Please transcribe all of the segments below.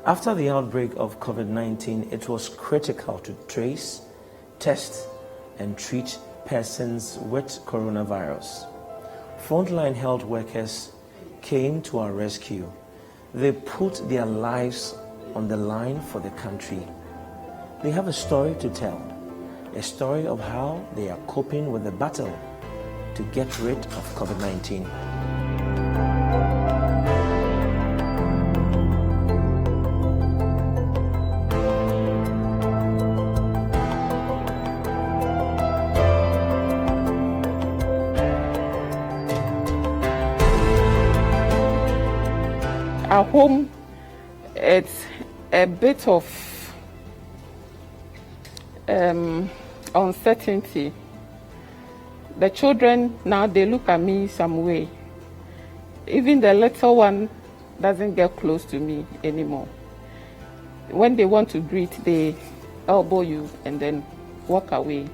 After the outbreak of COVID-19, it was critical to trace, test, and treat persons with coronavirus. Frontline health workers came to our rescue. They put their lives on the line for the country. They have a story to tell, a story of how they are coping with the battle to get rid of COVID-19. At home, it's a bit of uncertainty. The children now, they look at me some way. Even the little one doesn't get close to me anymore. When they want to greet, they elbow you and then walk away.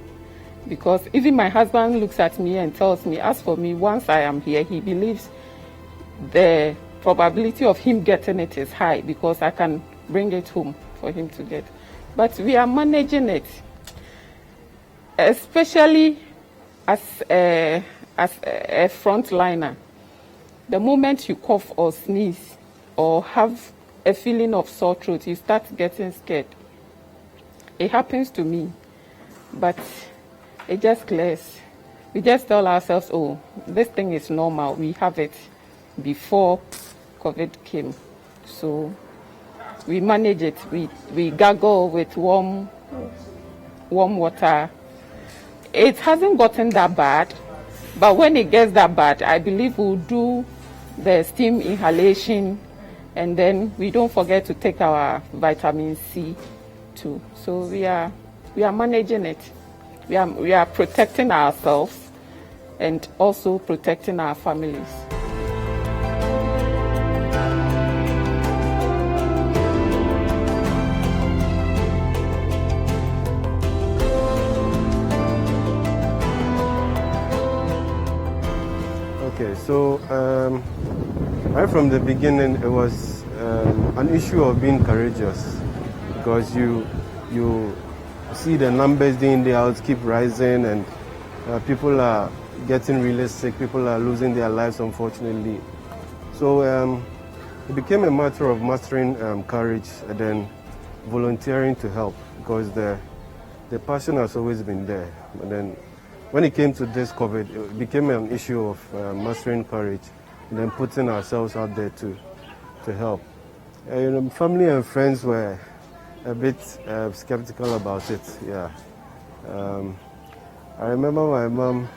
Because even my husband looks at me and tells me, as for me, once I am here, he believes the probability of him getting it is high because I can bring it home for him to get. But we are managing it, especially as a frontliner. The moment you cough or sneeze or have a feeling of sore throat, you start getting scared. It happens to me, but it just clears. We just tell ourselves, oh, this thing is normal. We have it before COVID came. So we manage it. We gargle with warm water. It hasn't gotten that bad, but when it gets that bad, I believe we'll do the steam inhalation, and then we don't forget to take our vitamin C too. So we are managing it. We are protecting ourselves and also protecting our families. Okay, so right from the beginning, it was an issue of being courageous, because you see the numbers day in day out keep rising, and people are getting really sick, people are losing their lives, unfortunately. So it became a matter of mastering courage and then volunteering to help, because the passion has always been there. And then when it came to this COVID, it became an issue of mastering courage and then putting ourselves out there to help. Family and friends were a bit skeptical about it, yeah. I remember my mom,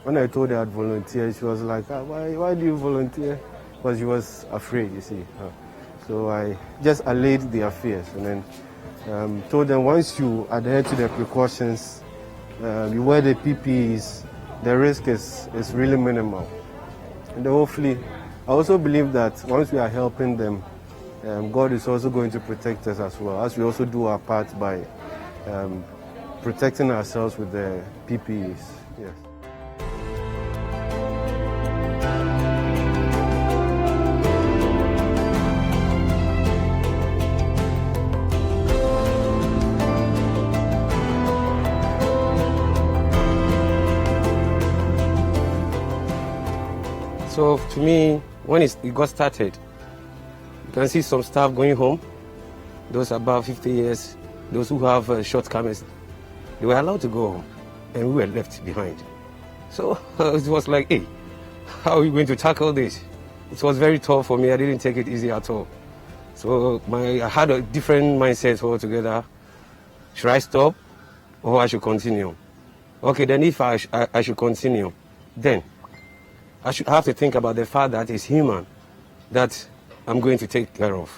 when I told her I'd volunteer, she was like, why do you volunteer? Because she was afraid, you see. So I just allayed their fears and then told them, once you adhere to the precautions, you wear the PPEs, the risk is really minimal. And hopefully, I also believe that once we are helping them, God is also going to protect us as well, as we also do our part by protecting ourselves with the PPEs. Yes. So to me, when it got started, you can see some staff going home, those above 50 years, those who have shortcomings, they were allowed to go home, and we were left behind. So it was like, hey, how are we going to tackle this? It was very tough for me. I didn't take it easy at all. So I had a different mindset altogether. Should I stop or I should continue? Okay, then if I should continue, then I should have to think about the fact that it's human that I'm going to take care of.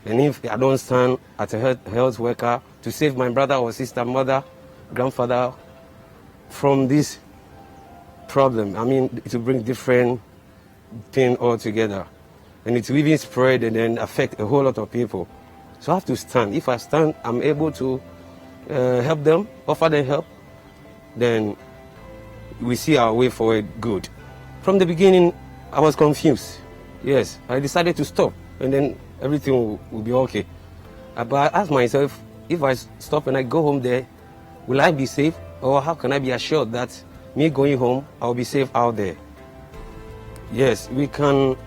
And if I don't stand as a health worker to save my brother or sister, mother, grandfather from this problem, I mean, it will bring different things altogether. And it will even spread and then affect a whole lot of people. So I have to stand. If I stand, I'm able to help them, offer them help, then we see our way forward good. From the beginning, I was confused. Yes, I decided to stop, and then everything will be okay. But I asked myself, if I stop and I go home there, will I be safe? Or how can I be assured that me going home, I'll be safe out there? Yes, we can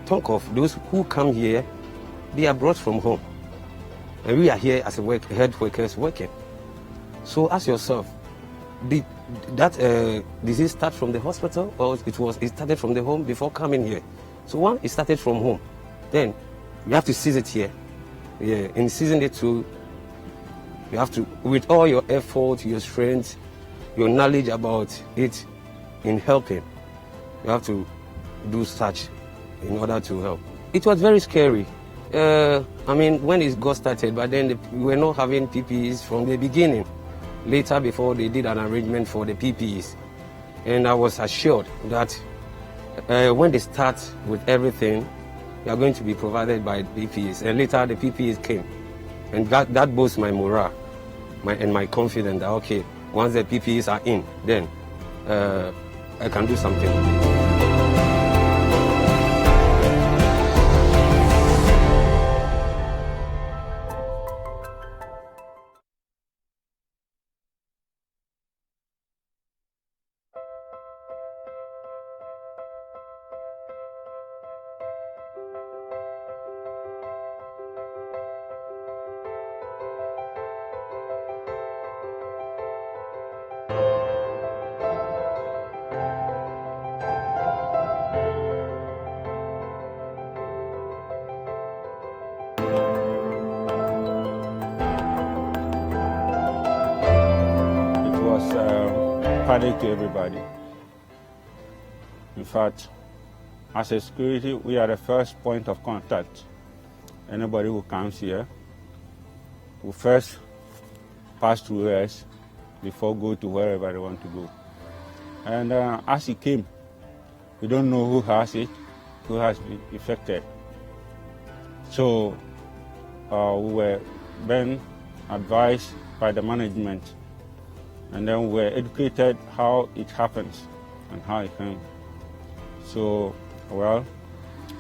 talk of those who come here, they are brought from home. And we are here as health workers working. So ask yourself, did that disease start from the hospital or it started from the home before coming here? So one, it started from home. Then you have to seize it here. Yeah, in seizing it too, you have to, with all your effort, your strength, your knowledge about it in helping, you have to do such in order to help. It was very scary. I mean, when it got started, but then we were not having PPEs from the beginning. Later, before they did an arrangement for the PPEs. And I was assured that when they start with everything, they are going to be provided by PPEs. And later, the PPEs came. And that boosts my morale and my confidence that, okay, once the PPEs are in, then I can do something with it. Panic to everybody. In fact, as a security, we are the first point of contact. Anybody who comes here will first pass through us before go to wherever they want to go. And as he came, we don't know who has it, who has been affected. So we were then advised by the management, and then we were educated how it happens and how it came. So, well,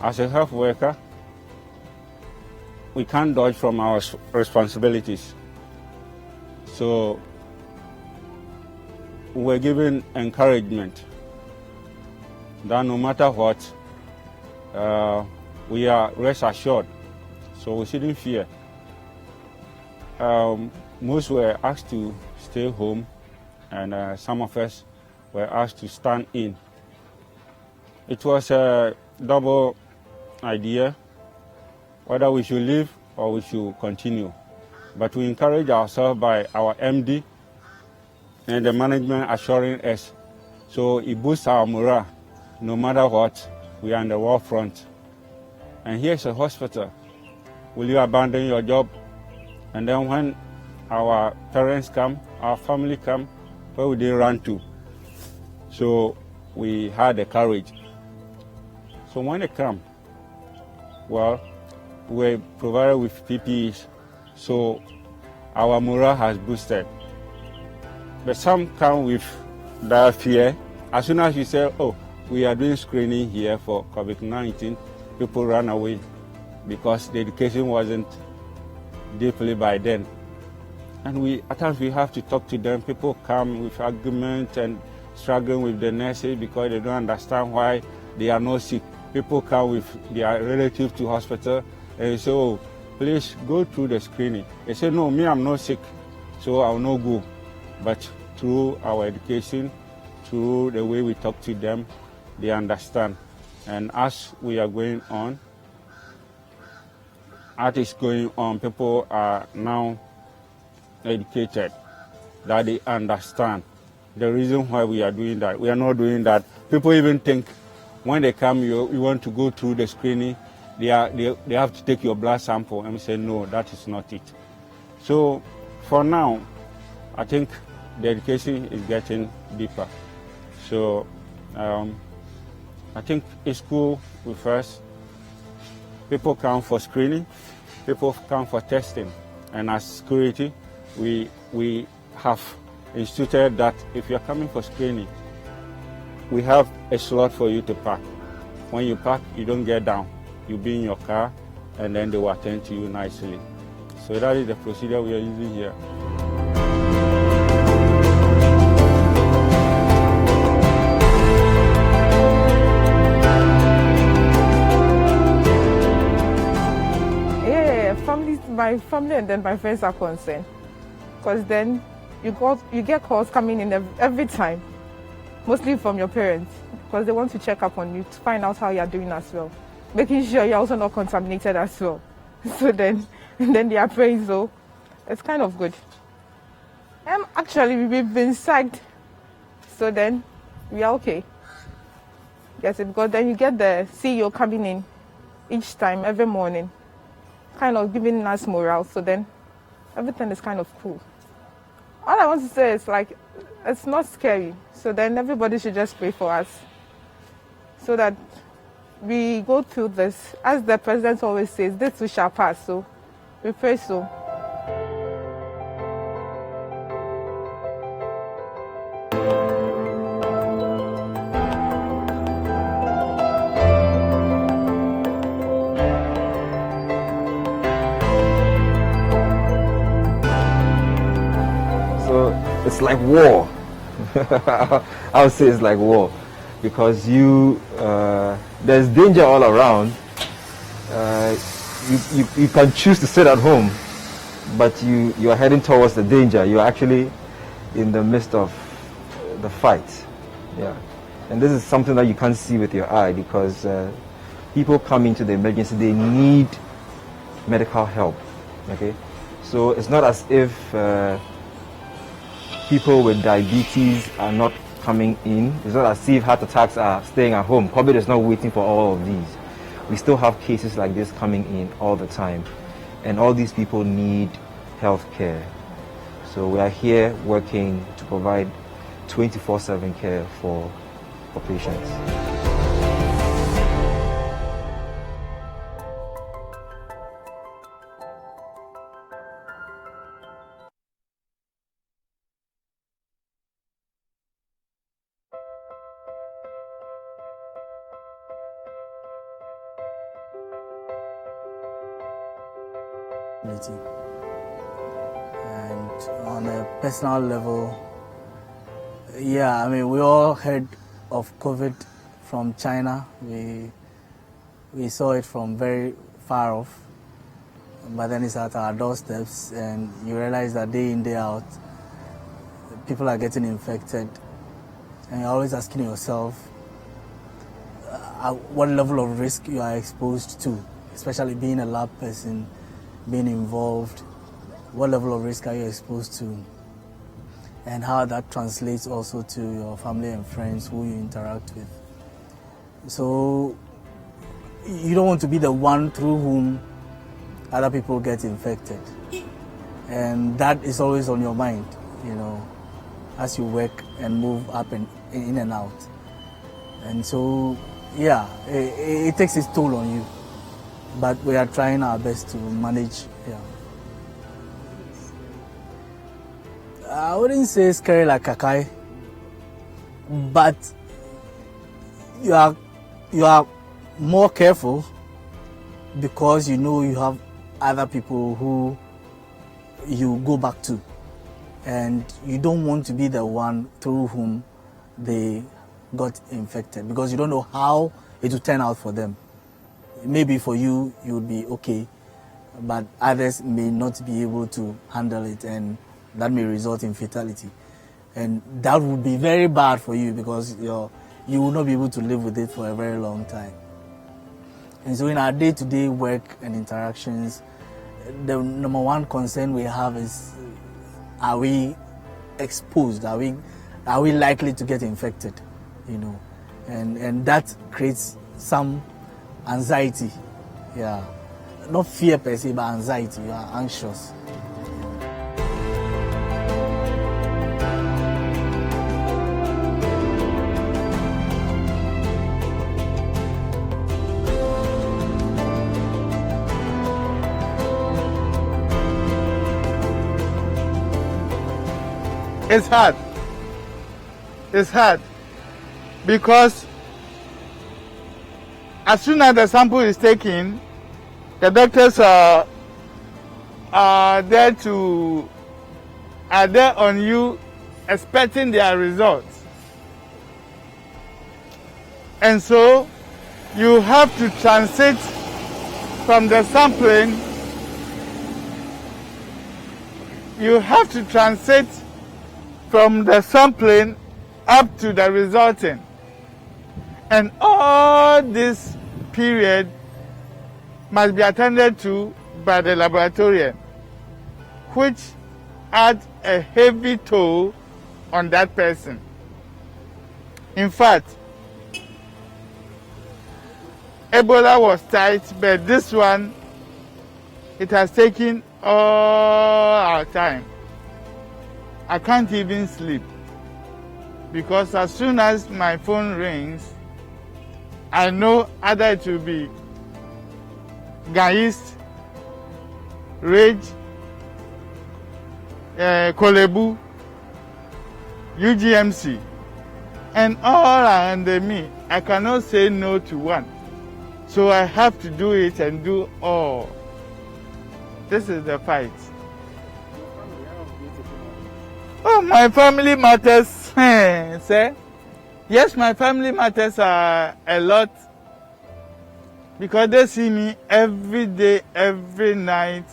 as a health worker, we can't dodge from our responsibilities. So, we were given encouragement that no matter what, we are rest assured. So we shouldn't fear. Most were asked to stay home, and some of us were asked to stand in. It was a double idea, whether we should leave or we should continue. But we encourage ourselves by our MD and the management assuring us. So it boosts our morale. No matter what, we are on the war front. And here's a hospital. Will you abandon your job? And then when our parents come, our family come, where would they run to? So we had the courage. So when they come, well, we're provided with PPEs, so our morale has boosted. But some come with that fear. As soon as you say, oh, we are doing screening here for COVID-19, people run away because the education wasn't deeply by then. And at times we have to talk to them. People come with arguments and struggling with the nurses because they don't understand why they are not sick. People come with their relatives to hospital and say, oh, please go through the screening. They say, no, me, I'm not sick, so I'll not go. But through our education, through the way we talk to them, they understand. And as we are going on, as it's going on, people are now educated, that they understand the reason why we are doing that. We are not doing that. People even think when they come, you want to go through the screening, they have to take your blood sample, and we say, no, that is not it. So for now, I think the education is getting deeper. So I think it's cool with us. People come for screening, people come for testing, and as security, we have instituted that if you're coming for screening, we have a slot for you to park. When you park, you don't get down. You be in your car, and then they will attend to you nicely. So that is the procedure we are using here. My family and then my friends are concerned, because then you get calls coming in every time, mostly from your parents, because they want to check up on you to find out how you are doing as well, making sure you're also not contaminated as well. So then they are praying, so it's kind of good. Actually, we've been sacked, so then we are okay. Yes, because then you get the CEO coming in each time, every morning, kind of giving us morale, so then everything is kind of cool. All I want to say is, like, it's not scary, so then everybody should just pray for us so that we go through this. As the president always says, this too shall pass, so we pray so. It's like war. I would say it's like war, because there's danger all around. You can choose to sit at home, but you are heading towards the danger. You're actually in the midst of the fight. Yeah, and this is something that you can't see with your eye, because people come into the emergency, they need medical help. Okay, so it's not as if people with diabetes are not coming in. It's not as if heart attacks are staying at home. COVID is not waiting for all of these. We still have cases like this coming in all the time. And all these people need health care. So we are here working to provide 24/7 care for patients. And on a personal level, yeah, I mean, we all heard of COVID from China. We saw it from very far off, but then it's at our doorsteps, and you realize that day in, day out, people are getting infected, and you're always asking yourself what level of risk you are exposed to, especially being a lab person, being involved. What level of risk are you exposed to, and how that translates also to your family and friends who you interact with. So you don't want to be the one through whom other people get infected, and that is always on your mind, you know, as you work and move up and in and out. And so, yeah, it takes its toll on you, but we are trying our best to manage. Yeah, I wouldn't say scary like Kakai, but you are more careful, because you know you have other people who you go back to, and you don't want to be the one through whom they got infected, because you don't know how it will turn out for them. Maybe for you, you would be okay, but others may not be able to handle it, and that may result in fatality. And that would be very bad for you because you will not be able to live with it for a very long time. And so in our day-to-day work and interactions, the number one concern we have is, are we exposed? Are we likely to get infected? And that creates some anxiety. Yeah, not fear per se, but anxiety. You are anxious. It's hard. It's hard because as soon as the sample is taken, the doctors are there on you, expecting their results, and so you have to transit from the sampling. You have to transit from the sampling up to the resulting. And all this period must be attended to by the laboratorian, which adds a heavy toll on that person. In fact, Ebola was tight, but this one, it has taken all our time. I can't even sleep because as soon as my phone rings, I know either it will be Gaist, Rage, Kolebu, UGMC, and all are under me. I cannot say no to one. So I have to do it and do all. This is the fight. Oh, my family matters, sir. Yes, my family matters a lot because they see me every day, every night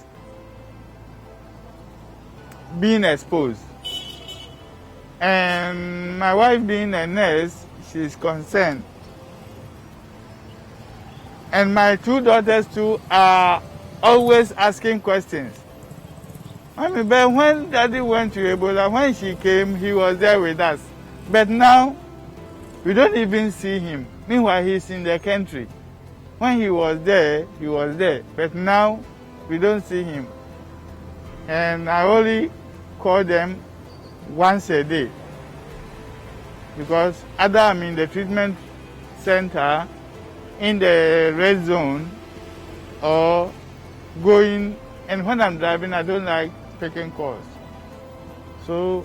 being exposed. And my wife being a nurse, she's concerned. And my two daughters too are always asking questions. Mommy, but when Daddy went to Ebola, when she came, he was there with us. But now, we don't even see him. Meanwhile, he's in the country. When he was there, he was there. But now, we don't see him. And I only call them once a day. Because either I'm in the treatment center, in the red zone, or going, and when I'm driving, I don't like taking calls. So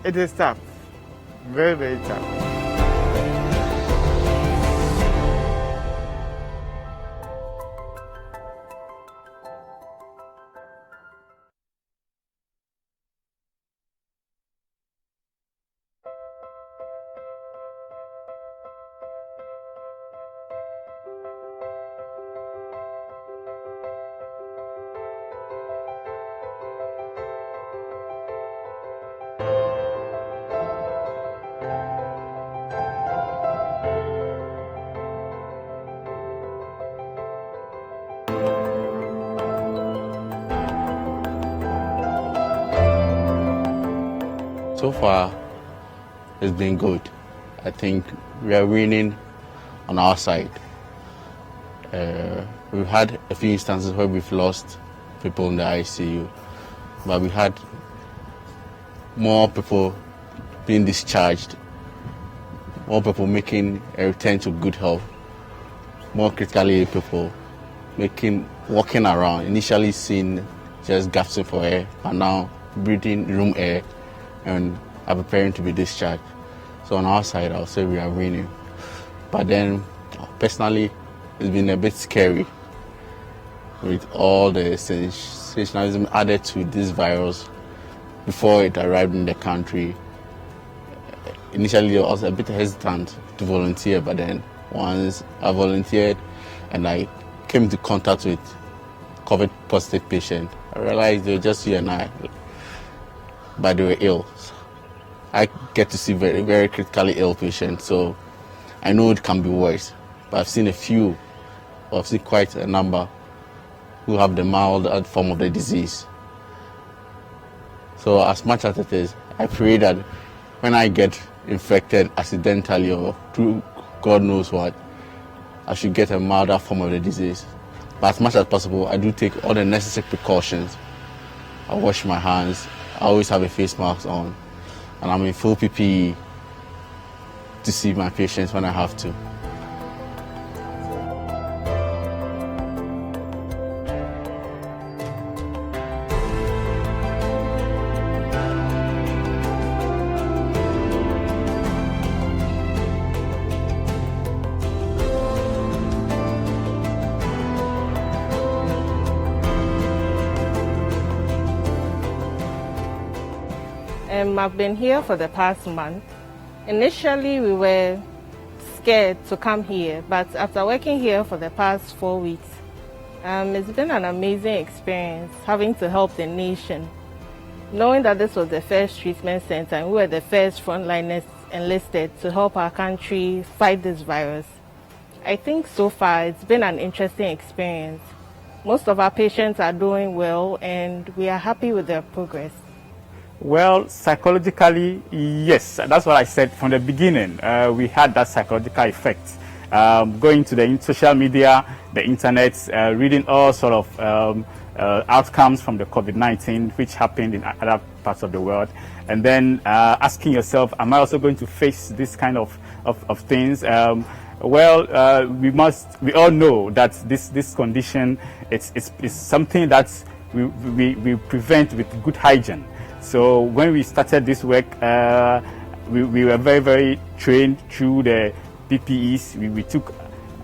it is tough, very, very tough. So far, it's been good. I think we are winning on our side. We've had a few instances where we've lost people in the ICU, but we had more people being discharged, more people making a return to good health, more critically ill people walking around, initially seeing just gasping for air, but now breathing room air and are preparing to be discharged. So on our side, I'll say we are winning. But then, personally, it's been a bit scary with all the sensationalism added to this virus before it arrived in the country. Initially, I was a bit hesitant to volunteer, but then once I volunteered and I came into contact with COVID-positive patients, I realized they were just you and I. but they were ill. I get to see very, very critically ill patients, so I know it can be worse. But I've seen a few, or I've seen quite a number who have the mild form of the disease. So as much as it is, I pray that when I get infected accidentally or through God knows what, I should get a milder form of the disease. But as much as possible, I do take all the necessary precautions. I wash my hands, I always have a face mask on, and I'm in full PPE to see my patients when I have to. I've been here for the past month. Initially, we were scared to come here, but after working here for the past 4 weeks, it's been an amazing experience having to help the nation. Knowing that this was the first treatment center and we were the first frontliners enlisted to help our country fight this virus. I think so far it's been an interesting experience. Most of our patients are doing well and we are happy with their progress. Well, psychologically, yes. That's what I said from the beginning. We had that psychological effect. Going to the social media, the internet, reading all sort of outcomes from the COVID-19, which happened in other parts of the world, and then asking yourself, am I also going to face this kind of things? Well, we all know that this condition is something that we prevent with good hygiene. So when we started this work, we were very, very trained through the PPEs. We took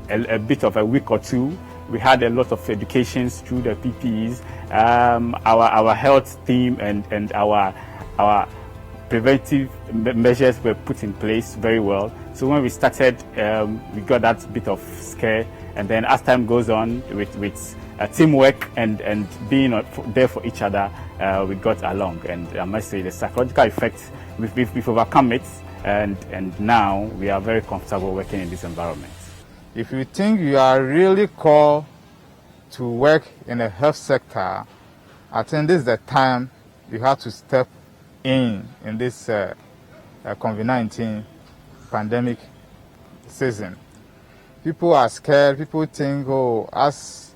a bit of a week or two. We had a lot of educations through the PPEs. Our health team and our preventive measures were put in place very well. So when we started, we got that bit of scare. And then as time goes on, with teamwork and being there for each other, we got along. And I must say the psychological effects, we've overcome it. And now we are very comfortable working in this environment. If you think you are really called to work in the health sector, I think this is the time you have to step in this COVID-19 pandemic season. People are scared. People think, oh, as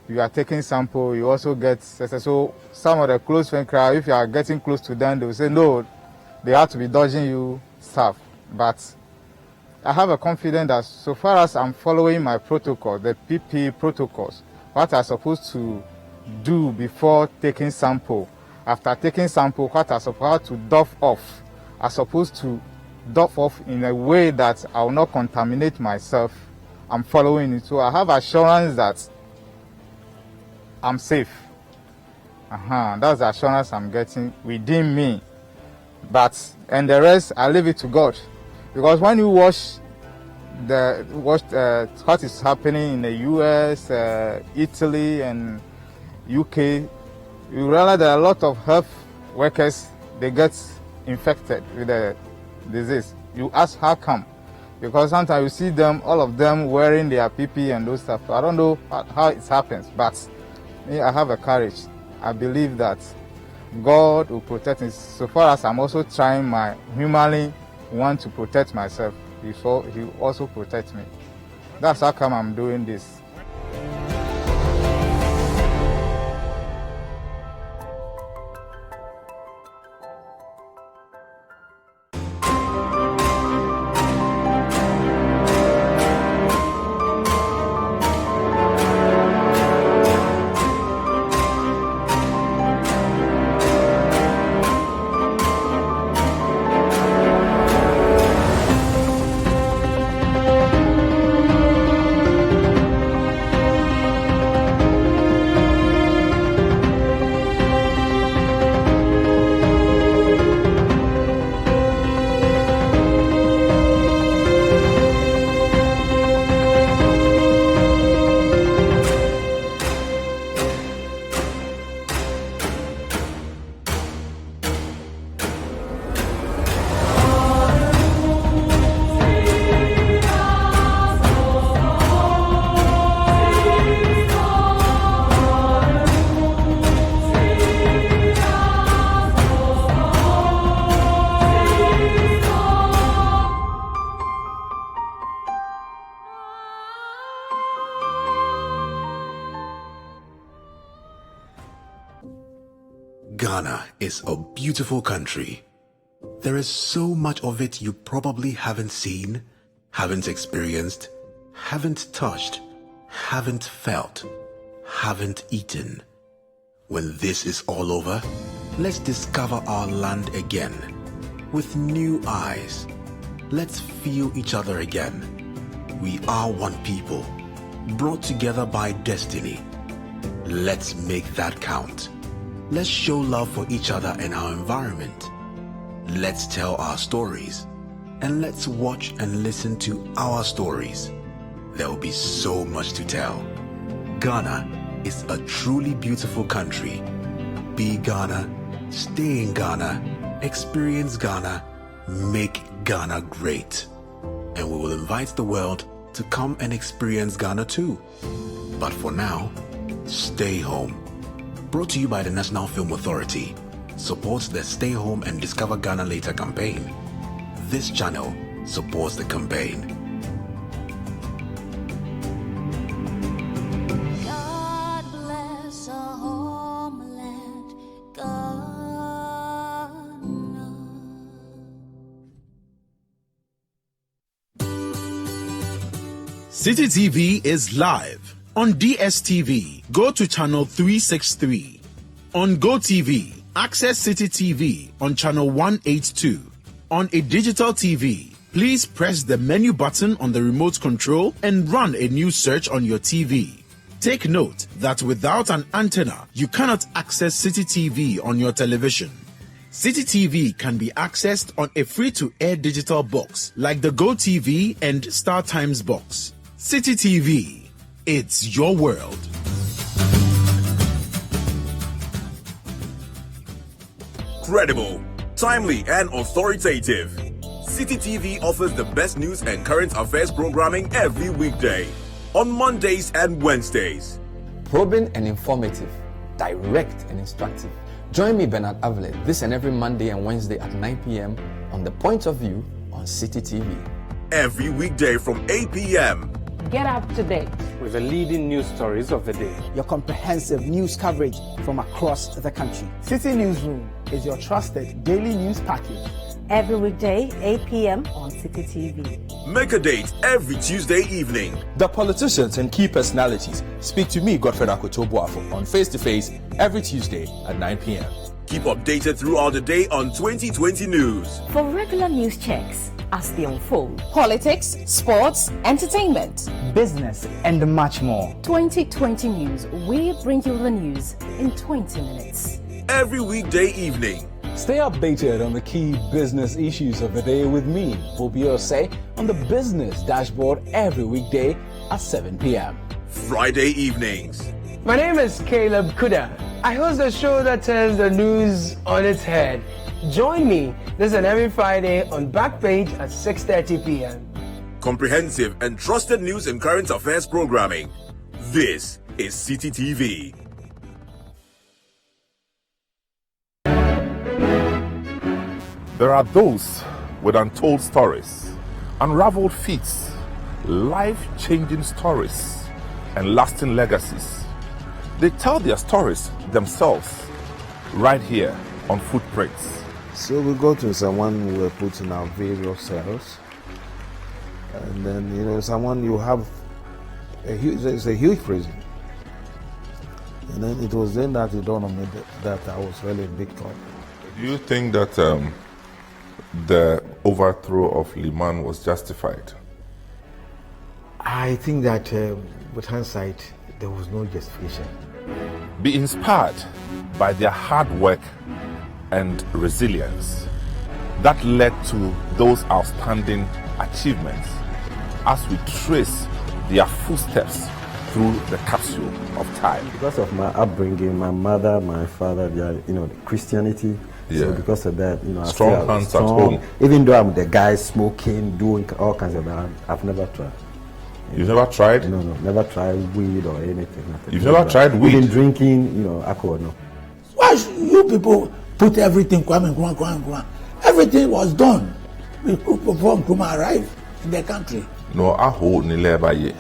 you are taking sample, you also get. So some of the close friend crowd, if you are getting close to them, they will say, no, they have to be dodging you stuff. But I have a confidence that so far as I'm following my protocol, the PPE protocols, what I'm supposed to do before taking sample, after taking sample, what I'm supposed to doff off, I'm supposed to doff off in a way that I will not contaminate myself. I'm following it. So I have assurance that I'm safe. That's the assurance I'm getting within me. And the rest, I leave it to God. Because when you watch what is happening in the US, Italy, and UK, you realize that a lot of health workers, they get infected with the disease. You ask how come? Because sometimes you see them, all of them wearing their PPE and those stuff. I don't know how it happens, but me, I have a courage. I believe that God will protect me. So far as I'm also trying my humanly want to protect myself, He will also protect me. That's how come I'm doing this. Ghana is a beautiful country. There is so much of it you probably haven't seen, haven't experienced, haven't touched, haven't felt, haven't eaten. When this is all over, let's discover our land again with new eyes. Let's feel each other again. We are one people, brought together by destiny. Let's make that count. Let's show love for each other and our environment. Let's tell our stories, and let's watch and listen to our stories. There will be so much to tell. Ghana is a truly beautiful country. Be Ghana, stay in Ghana, experience Ghana, make Ghana great. And we will invite the world to come and experience Ghana too. But for now, stay home. Brought to you by the National Film Authority. Supports the Stay Home and Discover Ghana Later campaign. This channel supports the campaign. God bless our homeland, Ghana. Citi TV is live on DSTV. Go to channel 363. On GoTV, access Citi TV on channel 182. On a digital TV, please press the menu button on the remote control and run a new search on your TV. Take note that without an antenna, you cannot access Citi TV on your television. Citi TV can be accessed on a free-to-air digital box like the GoTV and StarTimes box. Citi TV, it's your world. Credible, timely, and authoritative. Citi TV offers the best news and current affairs programming every weekday on Mondays and Wednesdays. Probing and informative, direct and instructive. Join me, Bernard Avlet, this and every Monday and Wednesday at 9 p.m. on The Point of View on Citi TV. Every weekday from 8 p.m. Get up to date with the leading news stories of the day. Your comprehensive news coverage from across the country. Citi Newsroom is your trusted daily news package. Every weekday, 8 p.m. on Citi TV. Make a date every Tuesday evening. The politicians and key personalities speak to me, Godfred Akoto-Boafo, on Face to Face every Tuesday at 9 p.m. Keep updated throughout the day on 2020 News. For regular news checks as they unfold. Politics, sports, entertainment, business, and much more. 2020 News. We bring you the news in 20 minutes. Every weekday evening. Stay updated on the key business issues of the day with me, Bobio Say, on the Business Dashboard every weekday at 7 p.m. Friday evenings. My name is Caleb Kuda. I host a show that turns the news on its head. Join me this and every Friday on Backpage at 6:30 p.m. Comprehensive and trusted news and current affairs programming. This is Citi TV. There are those with untold stories, unraveled feats, life-changing stories, and lasting legacies. They tell their stories themselves right here on Footprints. So we go to someone we were put in our various cells, and then someone you have it's a huge prison, and then it was then that it dawned on me that I was really in big trouble. Do you think that the overthrow of Liman was justified? I think that with hindsight, there was no justification. Be inspired by their hard work and resilience that led to those outstanding achievements as we trace their footsteps through the capsule of time. Because of my upbringing, my mother, my father, they are, Christianity. Yeah. So because of that, strong hands at home. Even though I'm the guy smoking, doing all kinds of that, I've never tried. You've never tried? No, never tried weed or anything. Nothing. You've never tried weed? Even drinking, alcohol, no. Why should you people put everything, Kwame. Everything was done before Nkrumah arrived in the country. No, I hold nearby.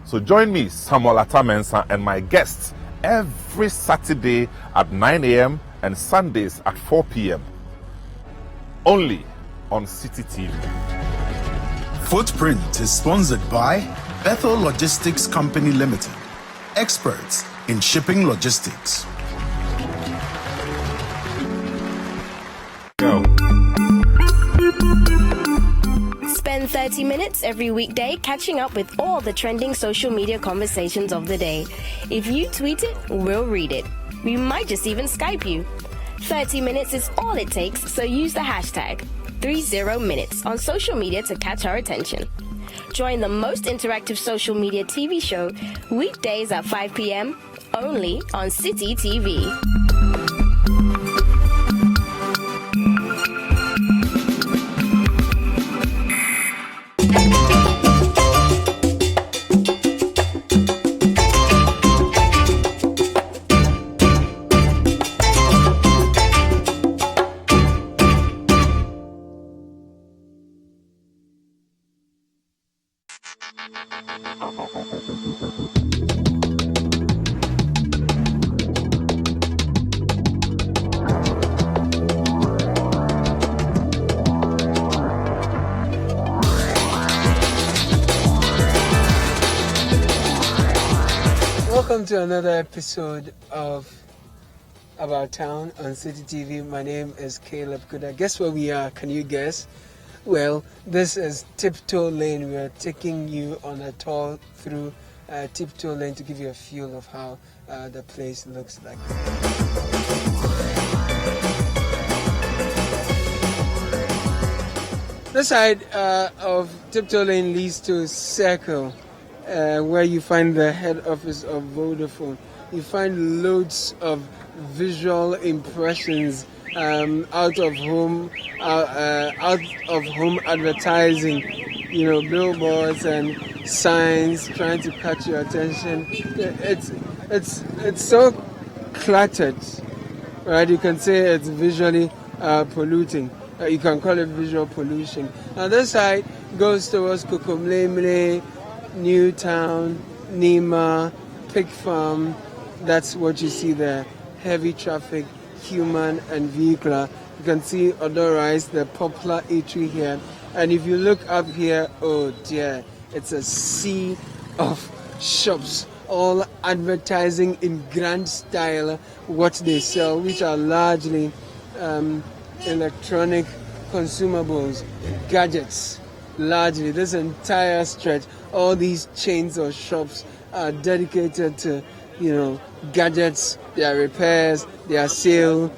So So join me, Samuel Atamensa, and my guests every Saturday at 9 a.m. and Sundays at 4 p.m. only on Citi TV. Footprint is sponsored by Bethel Logistics Company Limited, experts in shipping logistics. Go. Spend 30 minutes every weekday catching up with all the trending social media conversations of the day. If you tweet it, we'll read it. We might just even Skype you. 30 minutes is all it takes, so use the hashtag 30minutes on social media to catch our attention. Join the most interactive social media TV show weekdays at 5 p.m. only on Citi TV. Welcome to another episode of About Town on Citi TV. My name is Caleb Kuda. Guess where we are? Can you guess? Well, this is Tiptoe Lane. We are taking you on a tour through Tiptoe Lane to give you a feel of how the place looks like. This side of Tiptoe Lane leads to Circle, where you find the head office of Vodafone. You find loads of visual impressions, out of home advertising, billboards and signs trying to catch your attention. It's so cluttered, right? You can say it's visually polluting. You can call it visual pollution. Now this side goes towards Kokomlemle, Newtown, Nima, Pig Farm. That's what you see there. Heavy traffic, human and vehicular. You can see Odorise, the popular eatery here. And if you look up here, oh dear, it's a sea of shops, all advertising in grand style what they sell, which are largely electronic consumables, gadgets. Largely, this entire stretch, all these chains of shops are dedicated to, gadgets, their repairs, their sale.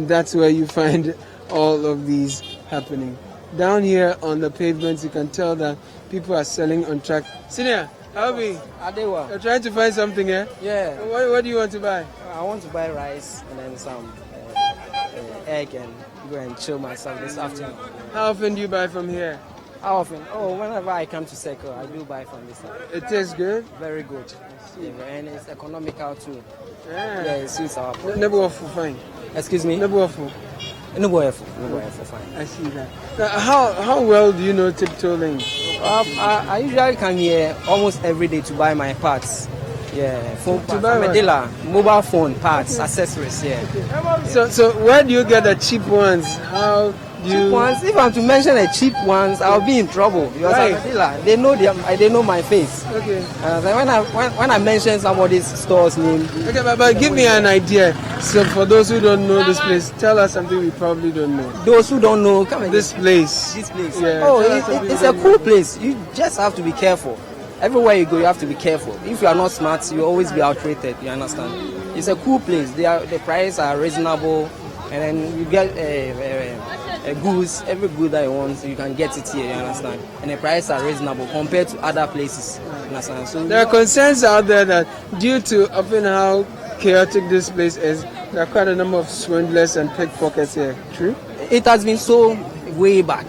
That's where you find all of these happening. Down here on the pavements, you can tell that people are selling on track. Senior, how are you? Adewa. You're trying to find something here? Yeah. What do you want to buy? I want to buy rice and then some egg and go and chill myself this afternoon. How often do you buy from here? How often? Oh, whenever I come to Circle, I do buy from this side. It tastes good? Very good. Yeah, and it's economical too. Yeah, it suits our price. Never for fine. Excuse me? Never for. No fine. I see that. Now, how well do you know Tiptoe Lane? I usually come here almost every day to buy my parts. Yeah, phone parts. buy I'm what? a dealer. Mobile phone parts, accessories. Yeah. Okay. So where do you get the cheap ones? How do you? Cheap ones. If I'm to mention the cheap ones, I'll be in trouble because I'm a dealer. They know my face. Okay. When I mention somebody's store's name. Okay, but give me an idea. So for those who don't know this place, tell us something we probably don't know. Those who don't know, come and this place. This place. Yeah, it's a cool place. You just have to be careful. Everywhere you go, you have to be careful. If you are not smart, you will always be outrated. You understand? It's a cool place. The prices are reasonable, and then you get goods. Every good that you want, you can get it here. You understand? And the prices are reasonable compared to other places. You understand? So there are concerns out there that due to often how chaotic this place is, there are quite a number of swindlers and pickpockets here. True? It has been so way back,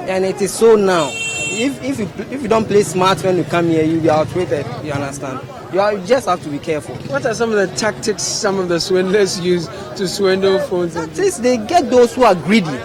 and it is so now. If you don't play smart when you come here, you'll be outrated. You understand? You just have to be careful. What are some of the tactics some of the swindlers use to swindle phones? They get those who are greedy.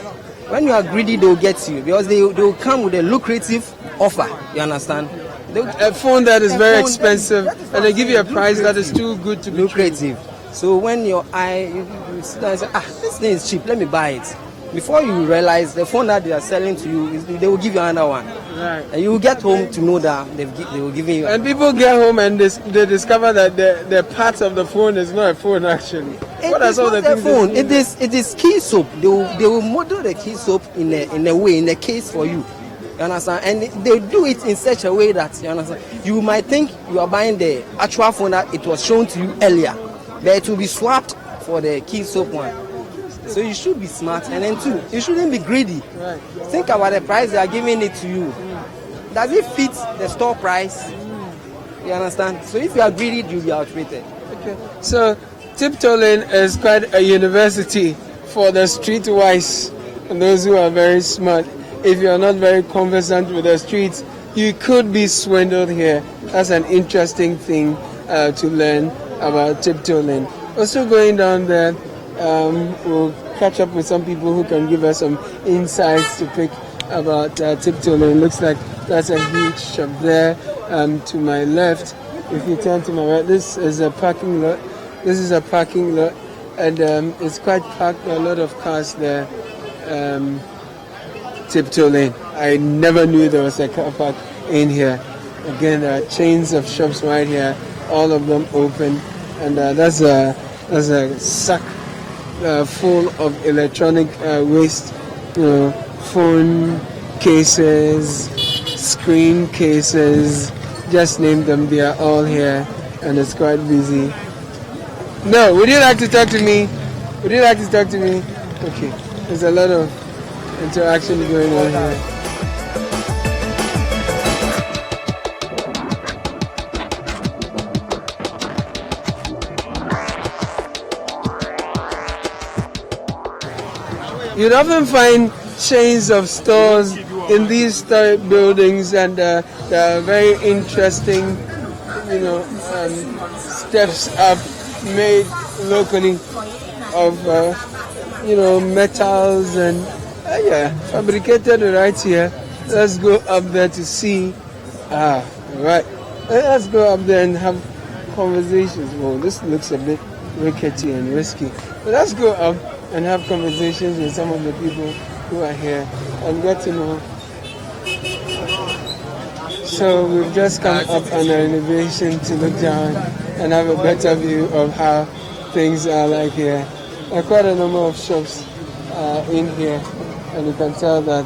When you are greedy, they will get you because they will come with a lucrative offer. You understand? A phone that is very expensive, and they give you a price that is too good to be lucrative. So when your eye, you sit down and say, this thing is cheap, let me buy it. Before you realize the phone that they are selling to you, they will give you another one. Right. And you will get home to know that they will give you. And people get home and they discover that the parts of the phone is not a phone actually. What are some of the things? Phone. It is key soap. They will model the key soap in a case for you. You understand? And they do it in such a way that, you understand, you might think you are buying the actual phone that it was shown to you earlier, but it will be swapped for the key soap one. So you should be smart, and then too, you shouldn't be greedy. Right. Think about the price they are giving it to you. Does it fit the store price? You understand? So if you are greedy, you'll be outrated. Okay. So Tiptoe Lane is quite a university for the streetwise and those who are very smart. If you are not very conversant with the streets, you could be swindled here. That's an interesting thing to learn about Tiptoe Lane. Also going down there, we'll catch up with some people who can give us some insights to pick about Tiptoe Lane. Looks like that's a huge shop there. To my left, if you turn to my right, this is a parking lot. This is a parking lot, and it's quite packed. There are a lot of cars there. Tiptoe Lane. I never knew there was a car park in here. Again, there are chains of shops right here, all of them open, and that's a sack full of electronic waste, phone cases, screen cases, just name them, they are all here, and it's quite busy. No, would you like to talk to me? Would you like to talk to me? Okay, there's a lot of interaction going on here. You'd often find chains of stores in these historic buildings, and there are very interesting, steps up made locally of, metals and fabricated right here. Let's go up there to see. Right. Let's go up there and have conversations. Well, this looks a bit rickety and risky, but let's go up and have conversations with some of the people who are here and get to know. So we've just come up on an elevation to look down and have a better view of how things are like here. There are quite a number of shops in here, and you can tell that.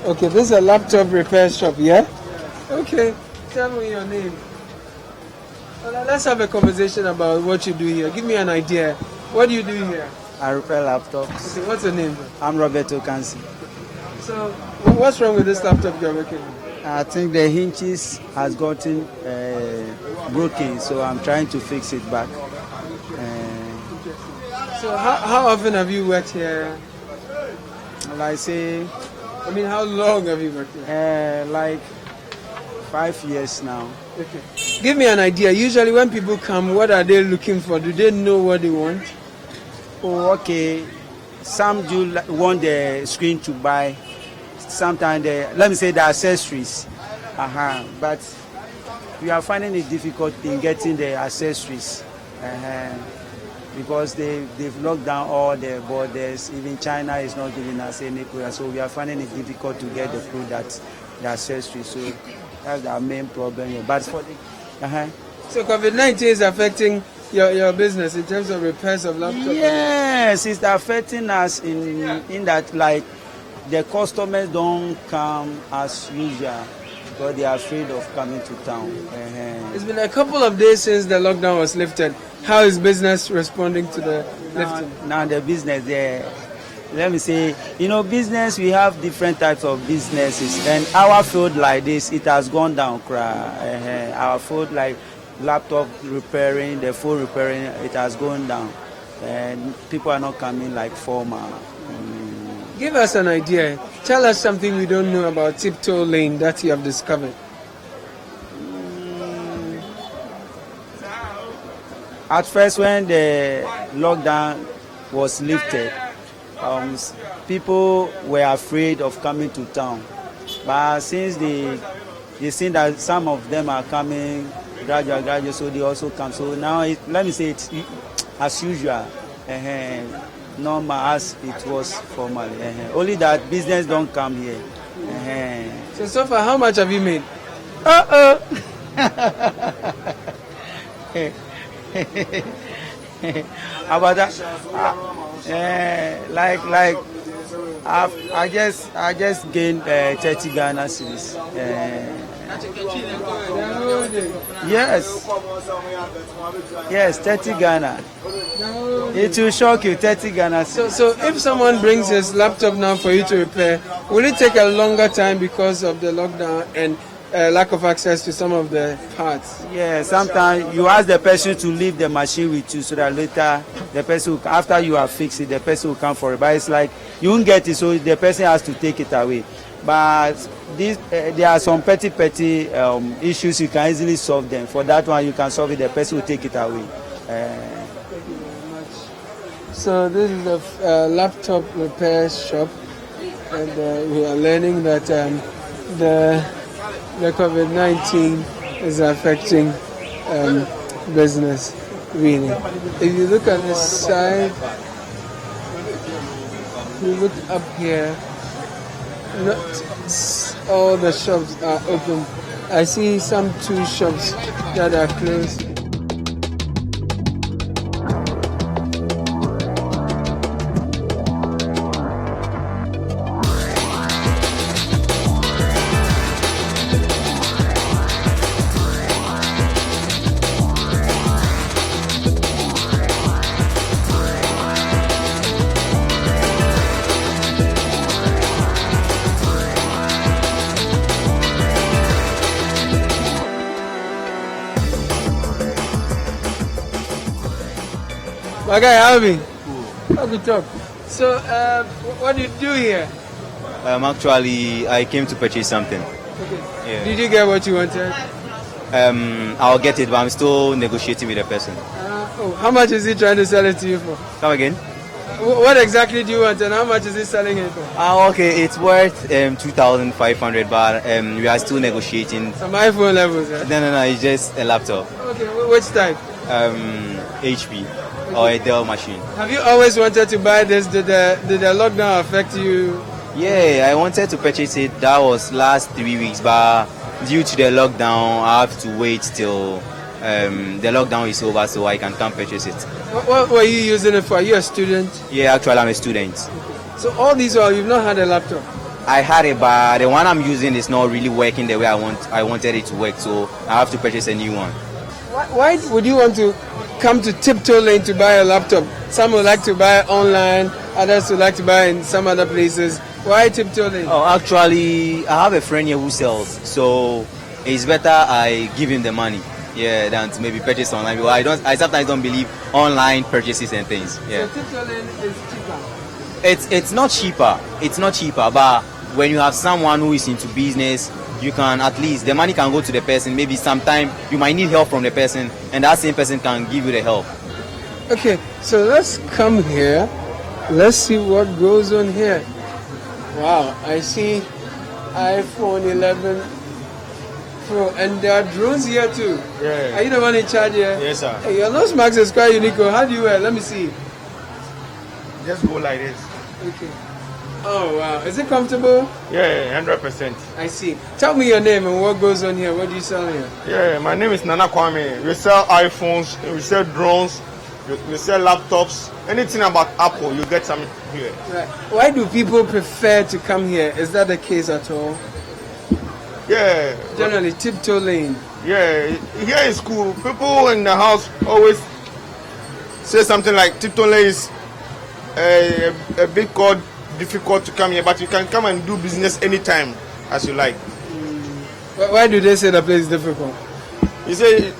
Okay, this is a laptop repair shop, yeah? Okay, tell me your name. Well, let's have a conversation about what you do here. Give me an idea. What do you do here? I repair laptops. Okay, what's your name? I'm Roberto Kansi. So, what's wrong with this laptop you're working with? I think the hinges has gotten broken, so I'm trying to fix it back. So, how often have you worked here? Like say, how long have you worked here? Like 5 years now. Okay. Give me an idea. Usually, when people come, what are they looking for? Do they know what they want? Oh, okay. Some do want the screen to buy. Sometimes, let me say the accessories. But we are finding it difficult in getting the accessories because they've locked down all the borders. Even China is not giving us any product, so we are finding it difficult to get the products, the accessories. So that's our main problem here. But for the So COVID-19 is affecting your business in terms of repairs of laptops? Yes, it's affecting us in that, like, the customers don't come as usual because they are afraid of coming to town. It's been a couple of days since the lockdown was lifted. How is business responding to the lifting? Now the business there, let me say, business, we have different types of businesses, and our field like this, it has gone down. Our field like laptop repairing, the phone repairing, it has gone down, and people are not coming like formal. Give us an idea. Tell us something we don't know about Tiptoe Lane that you have discovered. At first, when the lockdown was lifted, people were afraid of coming to town. But since they see that some of them are coming gradually, so they also come. So now, let me say it's as usual, normal as it was formerly. Only that business don't come here. So far, how much have you made? About that, I just gained 30 Ghana cedis. Yes, 30 Ghana. It will shock you, 30 Ghana cedis. So if someone brings his laptop now for you to repair, will it take a longer time because of the lockdown and lack of access to some of the parts? Yeah, sometimes you ask the person to leave the machine with you so that later the person, after you have fixed it, the person will come for it. But it's like you won't get it, so the person has to take it away. But there are some petty issues, you can easily solve them. For that one, you can solve it, the person will take it away. Thank you very much. So this is the laptop repair shop, and we are learning that the COVID-19 is affecting business, really. If you look at this side, you look up here, not all the shops are open. I see some 2 shops that are closed. My guy, Alvin. How good talk. So, what do you do here? Actually, I came to purchase something. Okay. Yeah. Did you get what you wanted? I'll get it, but I'm still negotiating with the person. How much is he trying to sell it to you for? Come again? What exactly do you want, and how much is he selling it for? Okay, it's worth 2,500, but we are still negotiating. Some iPhone levels, yeah? No, it's just a laptop. Okay, which type? HP. Or a Dell machine. Have you always wanted to buy this? Did the lockdown affect you? Yeah, I wanted to purchase it. That was last 3 weeks, but due to the lockdown, I have to wait till the lockdown is over so I can come purchase it. What were you using it for? Are you a student? Yeah, actually I'm a student. Okay. So all these while you've not had a laptop? I had it, but the one I'm using is not really working the way I wanted it to work, so I have to purchase a new one. Why would you want to come to Tiptoe Lane to buy a laptop? Some would like to buy online, others would like to buy in some other places. Why Tiptoe Lane? Actually, I have a friend here who sells, so it's better I give him the money, than to maybe purchase online. Because I sometimes don't believe online purchases and things. Yeah. So Tiptoe Lane is cheaper. It's not cheaper. It's not cheaper, but when you have someone who is into business, you can at least, the money can go to the person. Maybe sometime you might need help from the person, and that same person can give you the help. Okay, so let's come here. Let's see what goes on here. Wow, I see iPhone 11 Pro, and there are drones here too. Yeah. Are you the one in charge here? Yes, sir. Hey, your nose mask is quite unique. How do you wear? Let me see. Just go like this. Okay. Oh wow, is it comfortable? Yeah, 100%. I see. Tell me your name and what goes on here. What do you sell here? Yeah, my name is Nana Kwame. We sell iPhones, we sell drones, we sell laptops. Anything about Apple, you get some here. Right. Why do people prefer to come here? Is that the case at all? Yeah. Generally, Tiptoe Lane. Yeah, here is cool. People in the house always say something like Tiptoe Lane is a bit called difficult to come here, but you can come and do business anytime as you like. Why do they say the place is difficult? You say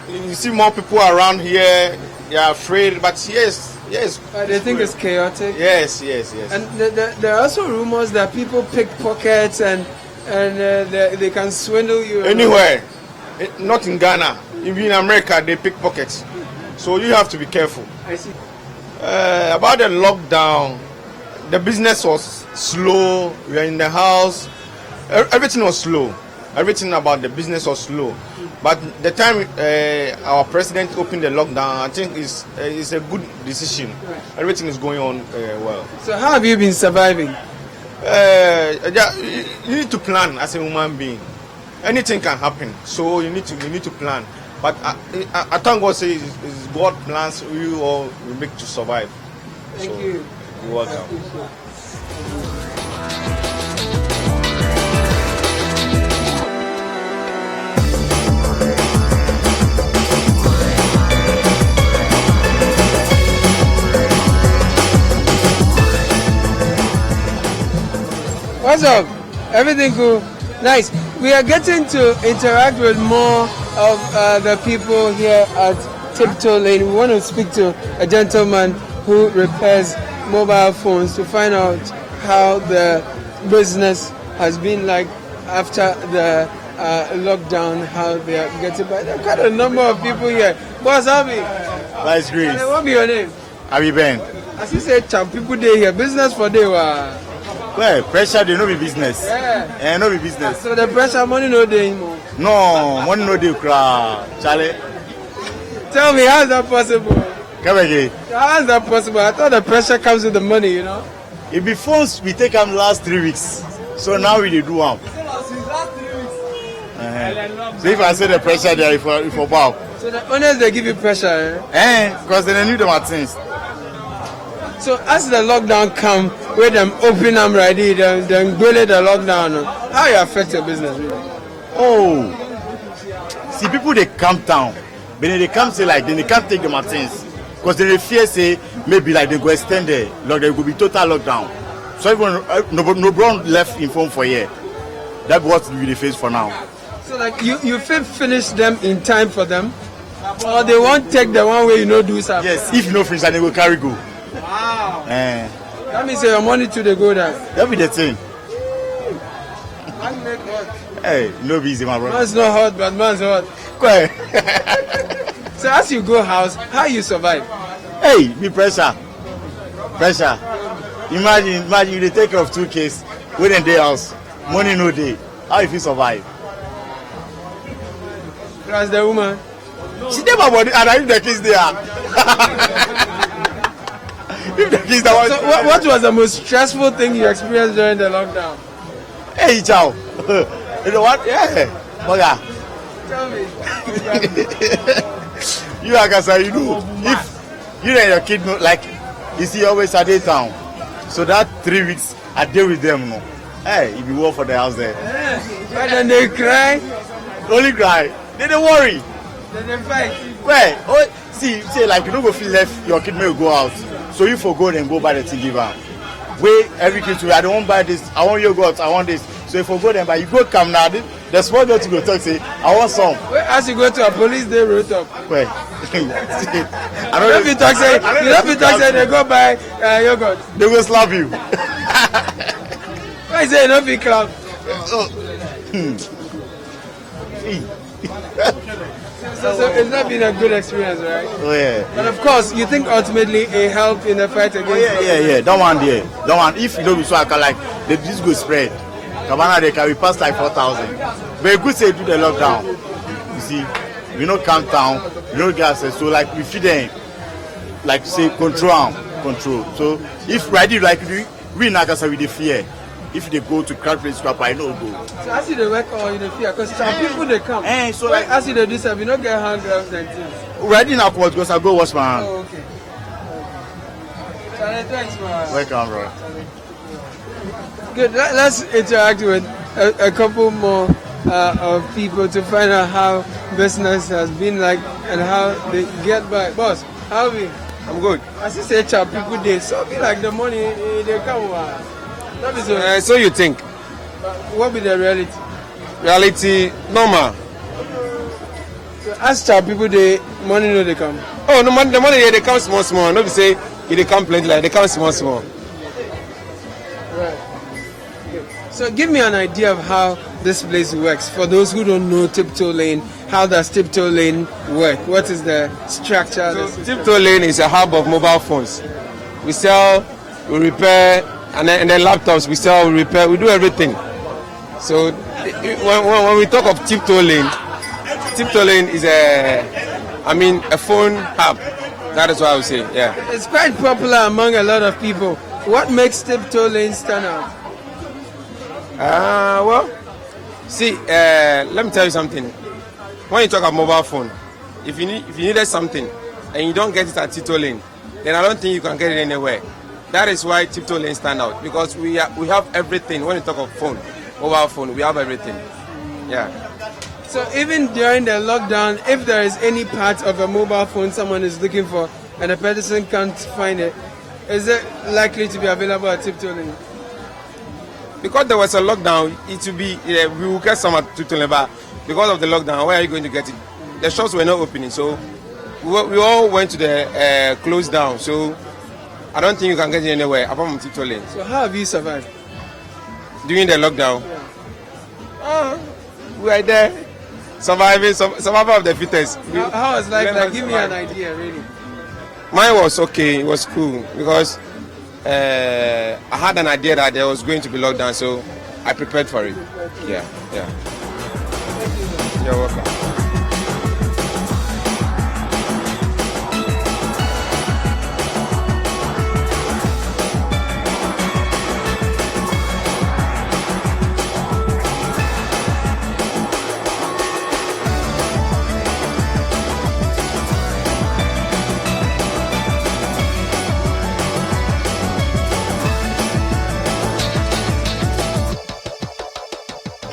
you see more people around here, they are afraid, but yes. They think it's chaotic? Yes. And there are also rumors that people pick pockets and they can swindle you. Anywhere, not in Ghana. Even in America, they pick pockets. So you have to be careful. I see. About the lockdown, the business was slow. We were in the house. Everything was slow. Everything about the business was slow. But the time our president opened the lockdown, I think it's a good decision. Everything is going on well. So how have you been surviving? You need to plan as a human being. Anything can happen, so you need to plan. But I thank God say it's God plans you all will make to survive. Thank you. You're welcome. What's up? Everything cool? Nice. We are getting to interact with more of the people here at Tiptoe Lane. We want to speak to a gentleman who repairs mobile phones to find out how the business has been like after the lockdown, how they are getting by. There are quite a number of people here. Boss, Abi? That's great. What be your name? Abi Ben. As you say, champ, people day here. Business for day. Well, pressure, they no be business. Yeah. No be business. So the pressure, money no day anymore. No, money no dey cry. Charlie. Tell me, how is that possible? Come again. How is that possible? I thought the pressure comes with the money, you know. It be phones we take them last 3 weeks. So now we dey do them. So if I say the pressure there, if for bow. So the owners they give you pressure, because they need them at things. So as the lockdown come, where them open them ready, then go let the lockdown. How it affect your business? Really? Oh, see people they come down, but then they come say like then they can't take them at things because they fear say maybe like they go extend it, like there will be total lockdown. So everyone no brown left in phone for a year. That's what we face for now. So like you finish them in time for them, or they won't take the one way you know do something. Yes, if you no finish, then they will carry go. Wow. That means your money to the go there. That be the thing. Hey, no be easy, my brother. Man's not hot, but man's hot. So as you go house, how you survive? Hey, be pressure. Imagine you dey take care of 2 kids, within day house, money no day. How you fit survive? Plus the woman. She dey my body and I leave the kids there. So what was the most stressful thing you experienced during the lockdown? Hey, ciao. You know what? Yeah. Boga. Tell me. You like I said, you know, if you and your kid know, like you see always at day town. So that 3 weeks I deal with them no. Hey, if you work for the house there. And then they cry. Only cry. They don't worry. Then they fight. Well, see, like you don't go feel left, your kid may go out. So you forgo and go buy the thing, give her. Wait, every kid to I don't want buy this, I want yogurt, I want this. So you forgo them, but you go come now. The small girl to go talk say, I want some. Wait, as you go to a police, they wrote up. Well, I don't know if you talk say, they go buy yogurt. They will slap you. I say, don't be club. So it's not been a good experience, right? Oh yeah. But of course, you think ultimately it helped in the fight against. Yeah. Don't want. If you don't be so I can like this go spread. Cabana they can pass like 4,000. But you could say do the lockdown. You see, we don't calm down, we don't get access. So like we feed them, like say control. So if ready like we not gonna with the fear. If they go to crowd place scrap, I know go. So as you they work or you they fear, because some people they come. So like as you they do something, you don't get hand gloves and things. Ready now, because I go wash my hand. Oh, okay. Thanks, man. Welcome, bro. Good. Let's interact with a couple more of people to find out how business has been like and how they get by. Boss, how are we? I'm good. As you say, chap, people they so be like the money they come over. So you think? What be the reality? Reality normal. So as chap people they money no they come. Oh no, the money they come small. No be say they come plenty like they come small. Right. Okay. So give me an idea of how this place works. For those who don't know Tiptoe Lane, how does Tiptoe Lane work? What is the structure? So Tiptoe Lane is a hub of mobile phones. We sell, we repair, and then laptops. We sell, we repair, we do everything. So when we talk of tiptoeing is a phone app. That is what I would say. Yeah. It's quite popular among a lot of people. What makes tiptoeing stand out? Well, see, let me tell you something. When you talk about mobile phone, if you needed something and you don't get it at tiptoeing, then I don't think you can get it anywhere. That is why tiptoeing stand out, because we have everything. When you talk of phone, mobile phone, we have everything. Yeah. So even during the lockdown, if there is any part of a mobile phone someone is looking for and the person can't find it, is it likely to be available at tiptoeing? Because there was a lockdown, it will be we will get some at tiptoeing, but because of the lockdown, where are you going to get it? The shops were not opening, so we all went to the close down. So I don't think you can get it anywhere apart from tiptoeing. So how have you survived during the lockdown? Yeah. We are there. Survival of the fittest. How was life like? Give me an idea, really. Mine was okay. It was cool because I had an idea that there was going to be lockdown, so I prepared for it. Yeah. You're welcome.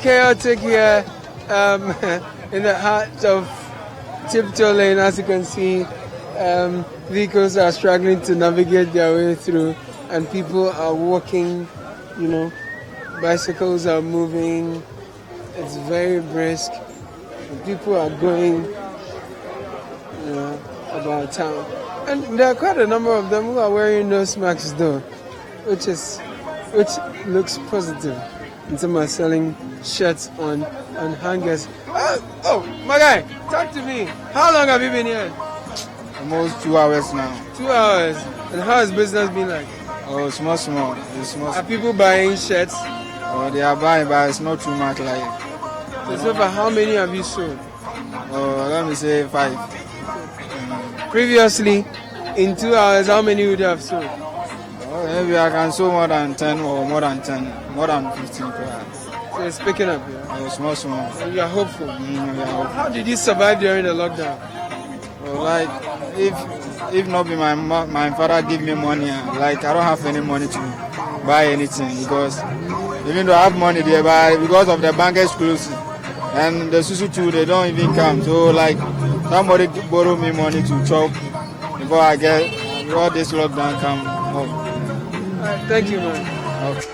Chaotic here in the heart of tiptoeing. As you can see, vehicles are struggling to navigate their way through, and people are walking, bicycles are moving. It's very brisk. And people are going about town, and there are quite a number of them who are wearing nose masks though, which looks positive. And some are selling shirts on hangers. Oh, my guy, talk to me. How long have you been here? Almost 2 hours now. 2 hours. And how has business been like? Oh, small. It's small. Are people buying shirts? Oh, they are buying, but it's not too much like. So far, how many have you sold? Oh, let me say 5. Previously, in 2 hours, how many would you have sold? Maybe I can sell more than 10 or more than 15 perhaps. So it's picking up, yeah? Oh, small. So you are hopeful? We are hopeful. How did you survive during the lockdown? Oh, like, if not be my father give me money, like I don't have any money to buy anything, because even though I have money there, but because of the bank is closed and the Susu too, they don't even come. So like somebody borrow me money to chop before I get all this lockdown come up. Thank you, man. Okay.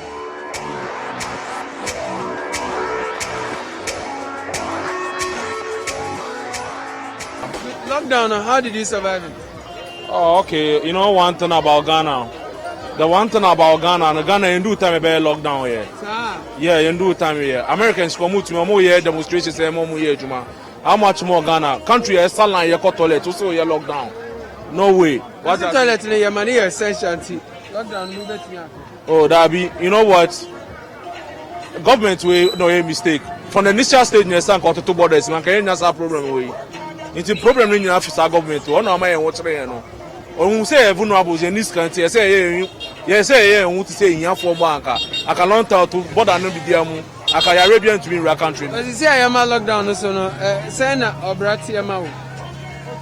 Lockdown, how did you survive it? Oh, okay. You know one thing about Ghana? The one thing about Ghana, you do time about lockdown here. Yeah, you do time here. Americans come out to more here demonstrations, more here, Juma. How much more Ghana? Country is salon, you got toilet, also you lockdown. No way. What's the toilet in your money essential? Lockdown, move it here. Oh, that be, you know what? Government will no a mistake. From the initial stage, you stand got two borders. Man, can you not have problem with? It's a problem in your office government. One of my what's there, no. When say vulnerable in this country, say yeah, want to say in your form banker. I can learn how to border no be there. I can Arabian to be in your country. But you see, I am a lockdown, so no. Say na obrati yama.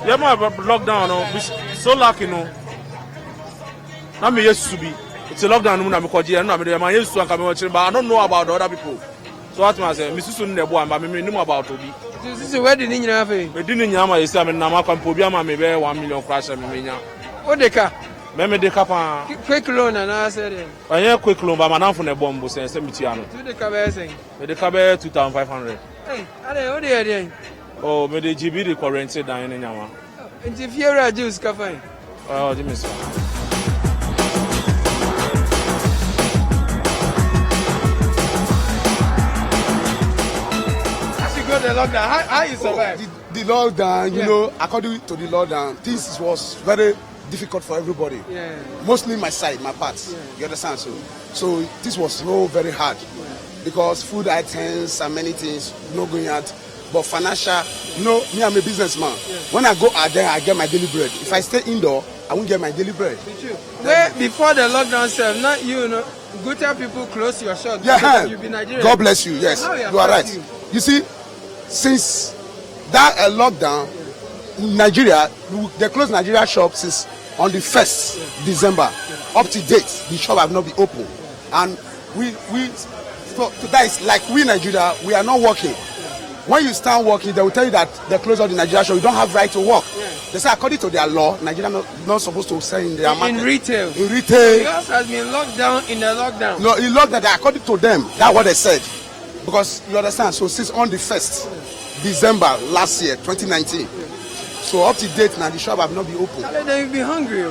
Yama lockdown, no. So lucky, no. Now me used to be. It's a lockdown. I'm used to but I don't know about the other people. So what I say, Mrs. Sunday boy, but me know about Toby. This is where the ninja have. Me didn't know my sister. Me na ma compobia ma me be 1 million crash me nya. What the car? Me the car pa. Quick loan and I said. I hear quick loan, but my nan for the bomb say me tiano. Do the car saying? Me the car 2,500. Hey, are they there? Oh, me the GB the currency down in nyama. And if you're a juice, cafe. Oh, give me some. The lockdown, how you survive? The lockdown, you know, according to the lockdown, things was very difficult for everybody. Yeah. Mostly my side, my parts. You understand? So this was so very hard because food items and many things not going out. But financial, me, I'm a businessman. When I go out there, I get my daily bread. If I stay indoor, I won't get my daily bread. Where before the lockdown, sir, not good people close your shop. Yeah, you be Nigerian. God bless you. Yes, you are right. You see, since that lockdown, Nigeria, they closed Nigeria shop since on the 1st December. Up to date, the shop have not been open, and so that is like we Nigeria, we are not working. When you start working, they will tell you that they close all the Nigeria shop. You don't have right to work. They say according to their law, Nigeria not supposed to sell in their market. In retail. In retail. Yours has been locked down in the lockdown. No, in lockdown, according to them, that's what they said. Because you understand, so since on the 1st December last year, 2019, so up to date now, the shop have not been open. Then you'll be hungry.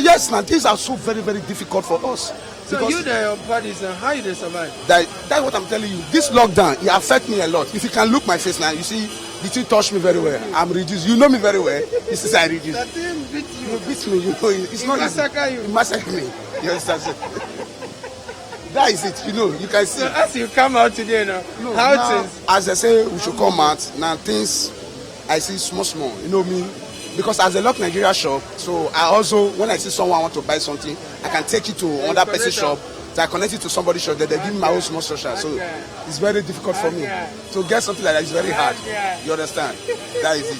Yes, now things are so very, very difficult for us. So you the parties, how you they survive? That's what I'm telling you. This lockdown, it affects me a lot. If you can look my face now, you see, the thing touch me very well. I'm reduced. You know me very well. This is I reduced. That thing beat you. You beat me. You know, it's not massacre you. It massacre me. You understand? That is it. You know, you can see. So as you come out today now, how things? As I say, we should come out now. Things I see small. You know me. Because as a lock Nigeria shop, so I also, when I see someone want to buy something, I can take it to another person's shop, so I connect it to somebody's shop, then they give me my own small social. So it's very difficult for me. To get something like that is very hard. You understand? That is it.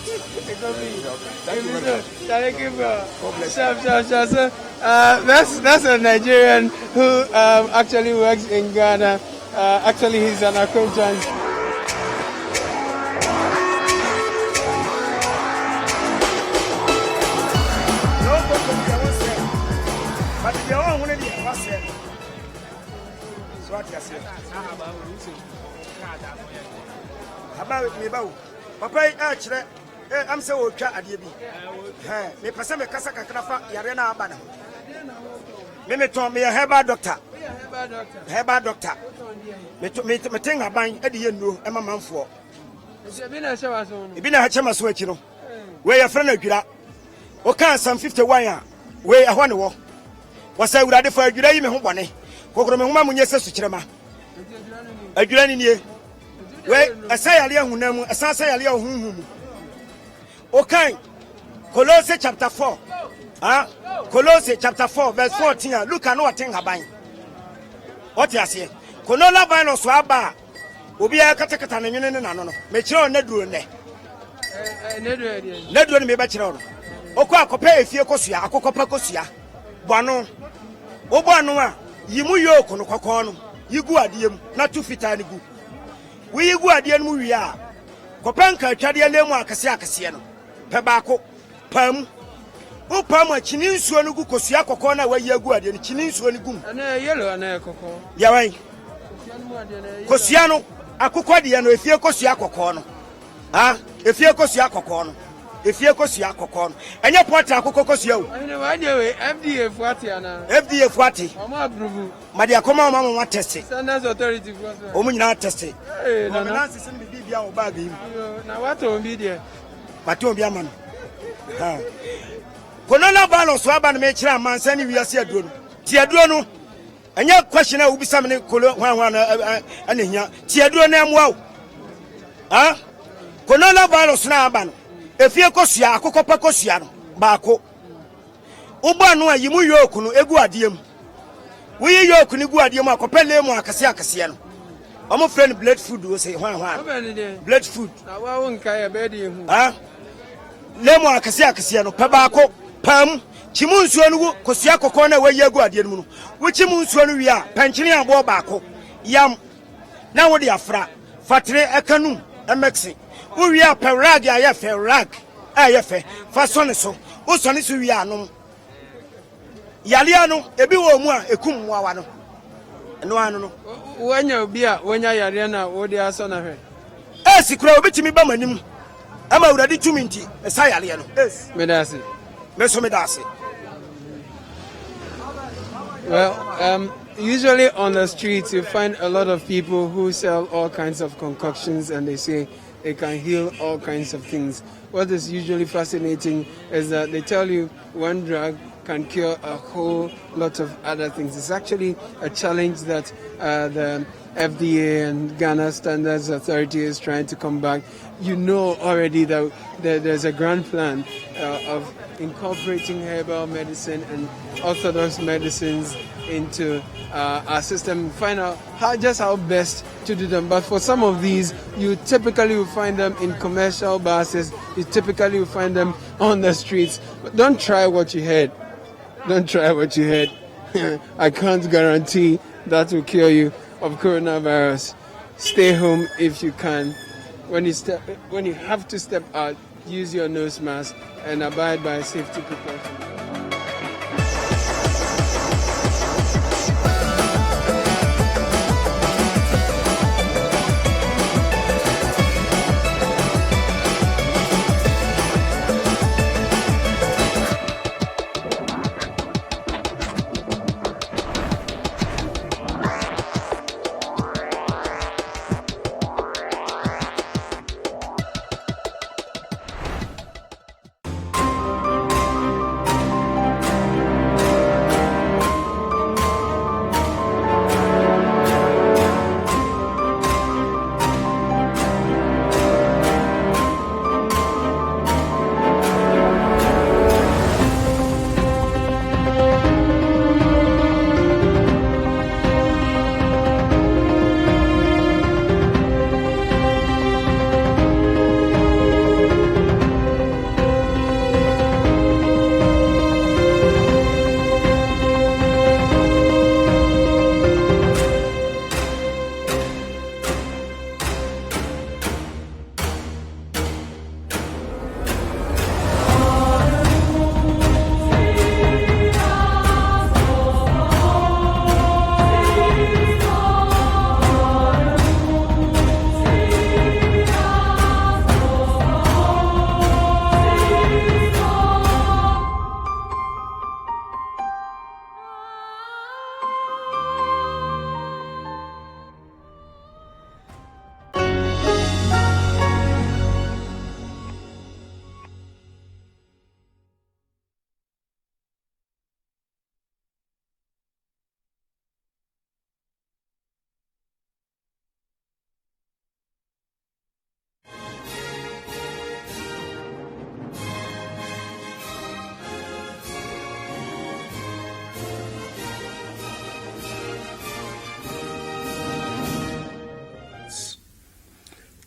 Thank you very much. Thank you, bro. So, that's a Nigerian who actually works in Ghana. Actually, he's an accountant. Papa, I'm so tired. Me person me kasa kakrafa yare na abana. Me told me a herbal doctor. Herbal doctor. Me think aban e de no e mamanfo. E bi na ha chema so achi no. We your friend adwira. O kan some 51 a we ehwo ne wo. Wasa awurade fa adwira yi me ho bone. Kokoro me homa munye sesu kirema. Adwira ni nie. We asayale ahunam asayale ahunhum. Okay, Colossians chapter 4. Colossians chapter 4 verse 14. Look at what thing happen. What you say? Konola virus wa ba. Obi a katakata na nwene na no no. Me kire na duro ne. Na duro ne me ba kire no. Okọ akopa efie kosua, akokopa kosua. Boano. Oboano a yimu yoku no kokon no. Yigu adiem na tu fita ne gu. We yigu adiem mu wi a. Kopanka atwade lemu akase no. Pebako pam upam a chini nsuo no gu kosua kokon na wayi agu ade no chini nsuo no gum ana yellow ana kokon ya wan kosua no akokọ de no efie kosua kokon no efie kosua kokon no efie kosua kokon no enye porta akokọ kosua o ana wa de we FDA fuati ana FDA fuati omo approve ma de akoma omo test standards authority fuati omo nyina test na na sisim bibia o bag yi na what on be there Mato Biaman. Konola balance wa ban me kira mansa ni wiase aduro. Ti aduro no. Anya question a ubisa me kolo hwan anehia. Ti aduro na emwa o. Konola balance na aba no. Efie kosua akokopa kosua no. Baako. Uba no ayimu yoku no egu adiem. Wi yoku ni gu adiem akopele mu akase no. Omo friend blood food wo say hwan blood food. Na wa won kai e be de hu. Lemu akase no pebako pam chimu nsuo no kosua kokon na wayi agu ade no wo chimu nsuo no wi a panchini abo baako yam na wo de afra fatre ekanum emeksi wo wi a perag ya ye fe rag ayefe fa so ne so wo so ne so wi anom yale no ebi wo mu a ekum mu awa no no anu no wanya obi a wanya yare na wo de aso na hwe sikura obi timi ba manim ama uradi tuminti esayale no medasi meso medasi. Well, usually on the streets you find a lot of people who sell all kinds of concoctions and they say it can heal all kinds of things. What is usually fascinating is that they tell you one drug can cure a whole lot of other things. It's actually a challenge that the FDA and Ghana Standards Authority is trying to combat. You know already that there's a grand plan of incorporating herbal medicine and orthodox medicines into our system, find out how best to do them. But for some of these, you typically will find them in commercial buses, you typically will find them on the streets. But don't try what you heard. Don't try what you heard. I can't guarantee that will cure you of coronavirus. Stay home if you can. When you have to step out, use your nose mask and abide by safety precautions.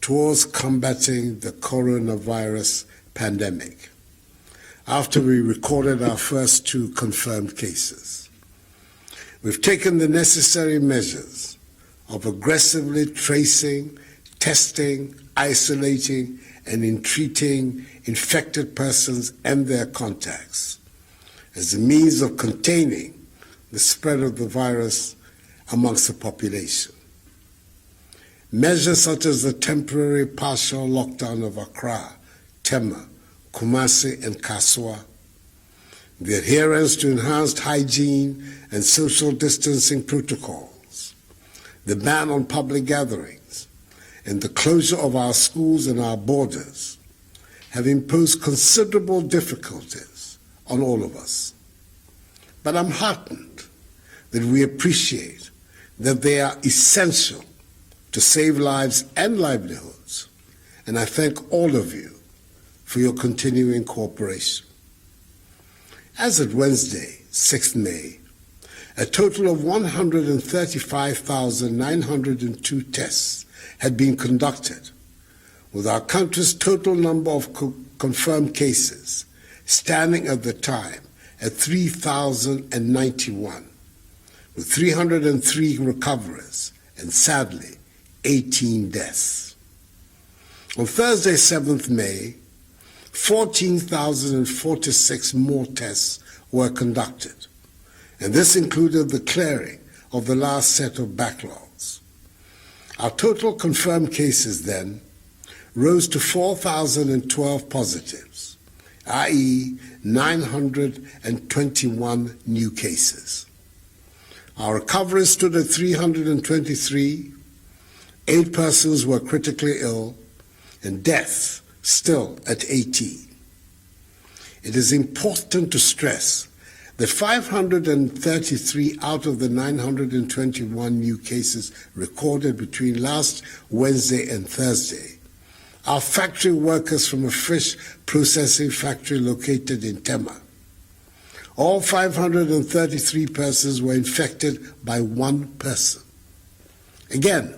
towards combating the coronavirus pandemic after we recorded our first 2 confirmed cases. We've taken the necessary measures of aggressively tracing, testing, isolating, and entreating infected persons and their contacts as a means of containing the spread of the virus amongst the population. Measures such as the temporary partial lockdown of Accra, Tema, Kumasi, and Kaswa, the adherence to enhanced hygiene and social distancing protocols, the ban on public gatherings, and the closure of our schools and our borders have imposed considerable difficulties on all of us. But I'm heartened that we appreciate that they are essential to save lives and livelihoods, and I thank all of you for your continuing cooperation. As of Wednesday, 6th May, a total of 135,902 tests had been conducted, with our country's total number of confirmed cases standing at the time at 3,091, with 303 recoveries and, sadly, 18 deaths. On Thursday, 7th May, 14,046 more tests were conducted, and this included the clearing of the last set of backlogs. Our total confirmed cases then rose to 4,012 positives, i.e. 921 new cases. Our recoveries stood at 323, 8 persons were critically ill, and death still at 18. It is important to stress that 533 out of the 921 new cases recorded between last Wednesday and Thursday are factory workers from a fish processing factory located in Tema. All 533 persons were infected by one person. Again,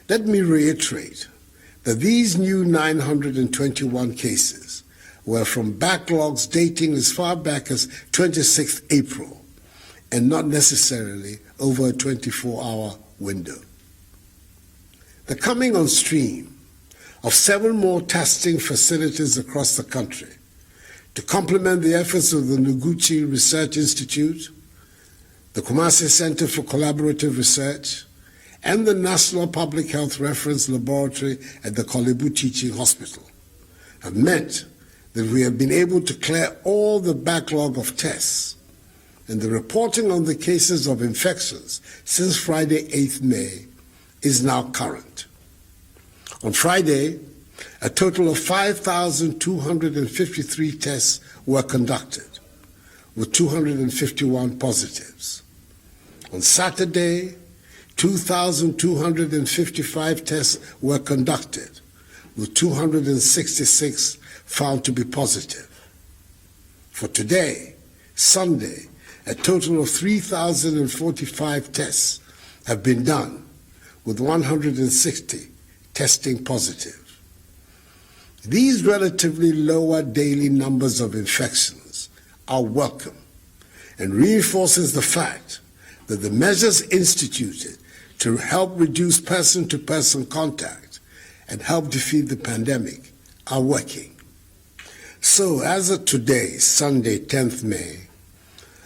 let me reiterate that these new 921 cases were from backlogs dating as far back as 26th April and not necessarily over a 24-hour window. The coming on stream of 7 more testing facilities across the country to complement the efforts of the Noguchi Research Institute, the Kumasi Center for Collaborative Research, and the National Public Health Reference Laboratory at the Kolebu Teaching Hospital have meant that we have been able to clear all the backlog of tests, and the reporting on the cases of infections since Friday, 8th May, is now current. On Friday, a total of 5,253 tests were conducted, with 251 positives. On Saturday, 2,255 tests were conducted, with 266 found to be positive. For today, Sunday, a total of 3,045 tests have been done, with 160 testing positive. These relatively lower daily numbers of infections are welcome and reinforces the fact that the measures instituted to help reduce person-to-person contact and help defeat the pandemic are working. So, as of today, Sunday, 10th May,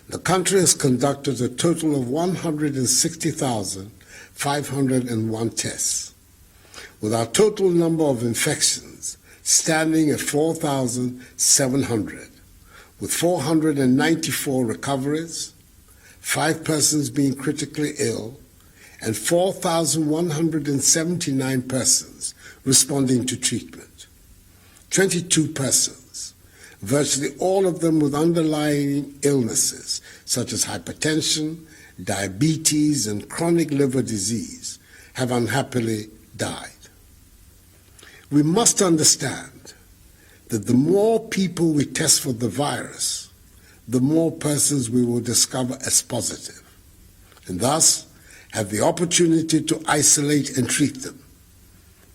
the country has conducted a total of 160,501 tests, with our total number of infections standing at 4,700, with 494 recoveries, 5 persons being critically ill, and 4,179 persons responding to treatment. 22 persons, virtually all of them with underlying illnesses such as hypertension, diabetes, and chronic liver disease, have unhappily died. We must understand that the more people we test for the virus, the more persons we will discover as positive, and thus have the opportunity to isolate and treat them.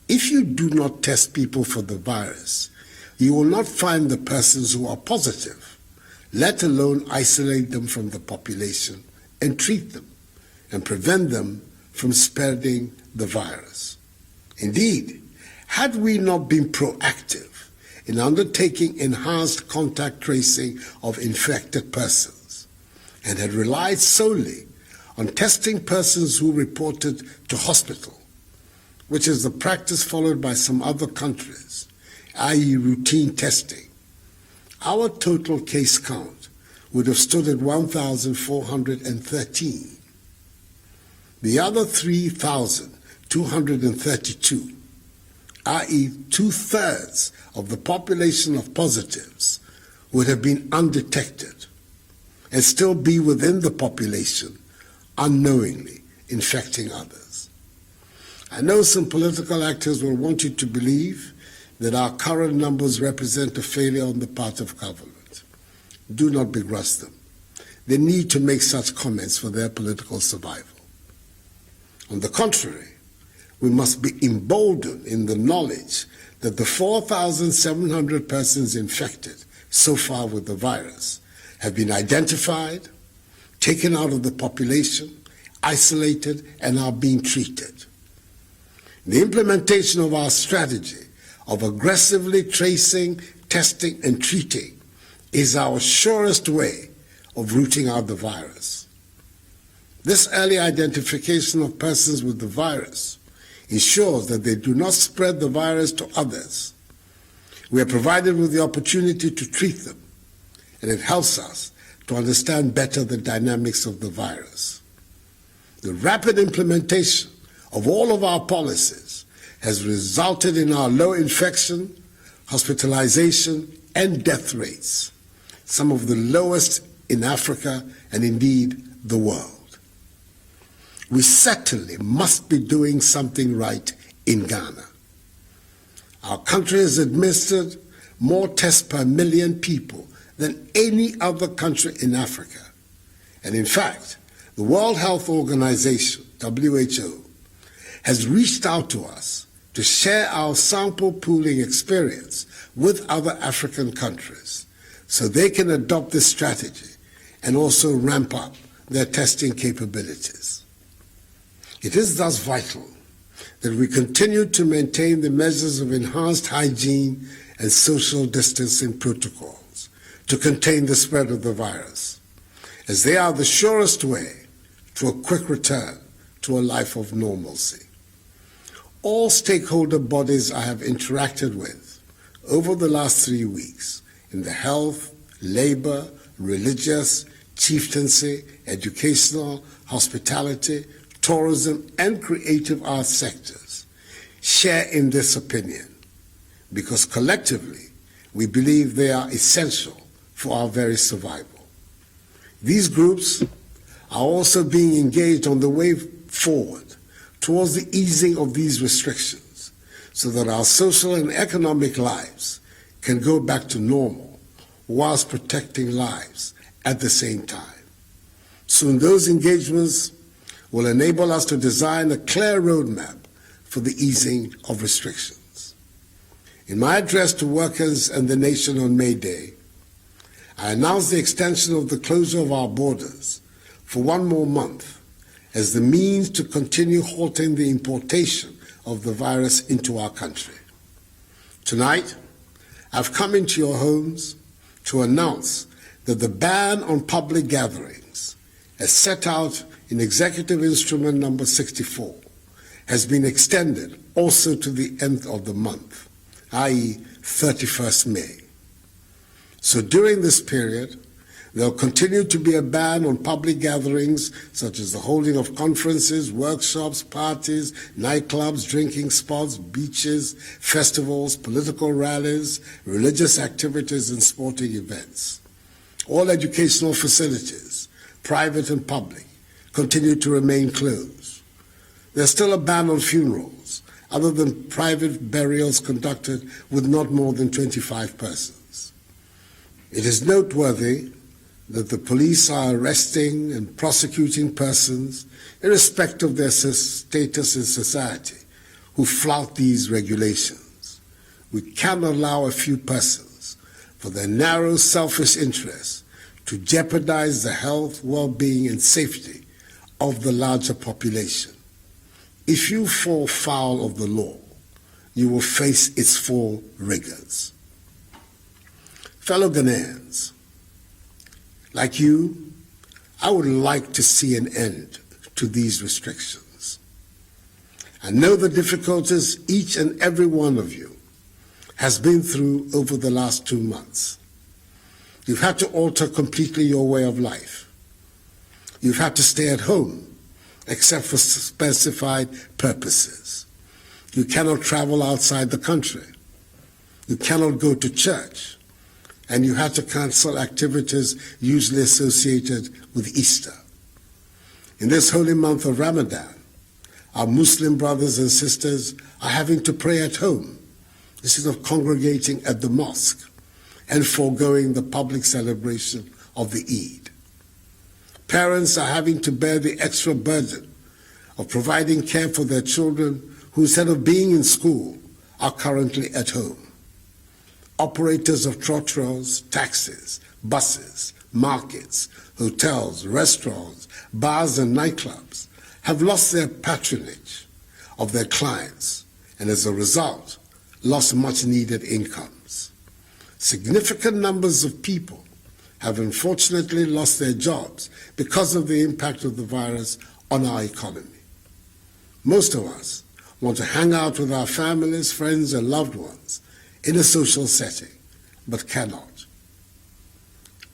If you do not test people for the virus, you will not find the persons who are positive, let alone isolate them from the population and treat them and prevent them from spreading the virus. Indeed, had we not been proactive in undertaking enhanced contact tracing of infected persons and had relied solely on testing persons who reported to hospital, which is the practice followed by some other countries, i.e. routine testing, our total case count would have stood at 1,413. The other 3,232, i.e. 2/3 of the population of positives, would have been undetected and still be within the population, unknowingly infecting others. I know some political actors will want you to believe that our current numbers represent a failure on the part of government. Do not begrudge them. They need to make such comments for their political survival. On the contrary, we must be emboldened in the knowledge that the 4,700 persons infected so far with the virus have been identified, taken out of the population, isolated, and are being treated. The implementation of our strategy of aggressively tracing, testing, and treating is our surest way of rooting out the virus. This early identification of persons with the virus ensures that they do not spread the virus to others. We are provided with the opportunity to treat them, and it helps us to understand better the dynamics of the virus. The rapid implementation of all of our policies has resulted in our low infection, hospitalization, and death rates, some of the lowest in Africa and indeed the world. We certainly must be doing something right in Ghana. Our country has administered more tests per million people than any other country in Africa. And in fact, the World Health Organization, WHO, has reached out to us to share our sample pooling experience with other African countries so they can adopt this strategy and also ramp up their testing capabilities. It is thus vital that we continue to maintain the measures of enhanced hygiene and social distancing protocols to contain the spread of the virus, as they are the surest way to a quick return to a life of normalcy. All stakeholder bodies I have interacted with over the last 3 weeks in the health, labor, religious, chieftaincy, educational, hospitality, tourism, and creative arts sectors share in this opinion, because collectively we believe they are essential for our very survival. These groups are also being engaged on the way forward towards the easing of these restrictions so that our social and economic lives can go back to normal whilst protecting lives at the same time. Soon those engagements will enable us to design a clear roadmap for the easing of restrictions. In my address to workers and the nation on May Day, I announced the extension of the closure of our borders for 1 more month as the means to continue halting the importation of the virus into our country. Tonight, I've come into your homes to announce that the ban on public gatherings, as set out in Executive Instrument number 64, has been extended also to the end of the month, i.e. 31st May. So during this period, there will continue to be a ban on public gatherings such as the holding of conferences, workshops, parties, nightclubs, drinking spots, beaches, festivals, political rallies, religious activities, and sporting events. All educational facilities, private and public, continue to remain closed. There's still a ban on funerals, other than private burials conducted with not more than 25 persons. It is noteworthy that the police are arresting and prosecuting persons, irrespective of their status in society, who flout these regulations. We cannot allow a few persons, for their narrow, selfish interests, to jeopardize the health, well-being, and safety of the larger population. If you fall foul of the law, you will face its full rigors. Fellow Ghanaians, like you, I would like to see an end to these restrictions. I know the difficulties each and every one of you has been through over the last 2 months. You've had to alter completely your way of life. You've had to stay at home, except for specified purposes. You cannot travel outside the country. You cannot go to church. And you had to cancel activities usually associated with Easter. In this holy month of Ramadan, our Muslim brothers and sisters are having to pray at home instead of congregating at the mosque and foregoing the public celebration of the Eid. Parents are having to bear the extra burden of providing care for their children who, instead of being in school, are currently at home. Operators of trotros, taxis, buses, markets, hotels, restaurants, bars, and nightclubs have lost their patronage of their clients and, as a result, lost much-needed incomes. Significant numbers of people have unfortunately lost their jobs because of the impact of the virus on our economy. Most of us want to hang out with our families, friends, and loved ones in a social setting, but cannot.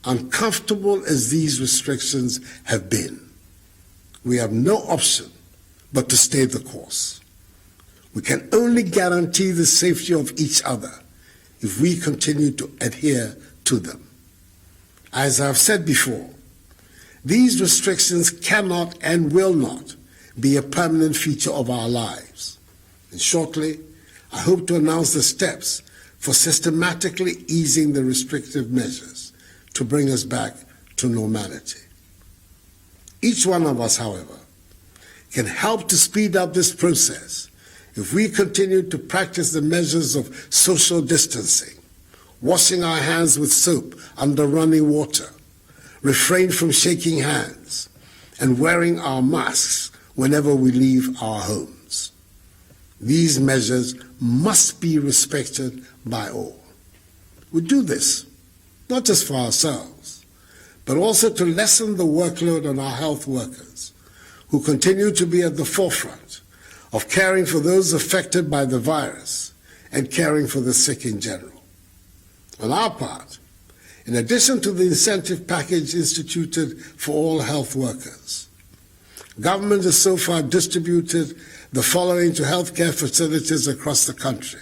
Uncomfortable as these restrictions have been, we have no option but to stay the course. We can only guarantee the safety of each other if we continue to adhere to them. As I've said before, these restrictions cannot and will not be a permanent feature of our lives. And shortly, I hope to announce the steps for systematically easing the restrictive measures to bring us back to normality. Each one of us, however, can help to speed up this process if we continue to practice the measures of social distancing, washing our hands with soap under running water, refrain from shaking hands, and wearing our masks whenever we leave our homes. These measures must be respected by all. We do this not just for ourselves, but also to lessen the workload on our health workers, who continue to be at the forefront of caring for those affected by the virus and caring for the sick in general. On our part, in addition to the incentive package instituted for all health workers, government has so far distributed the following to healthcare facilities across the country: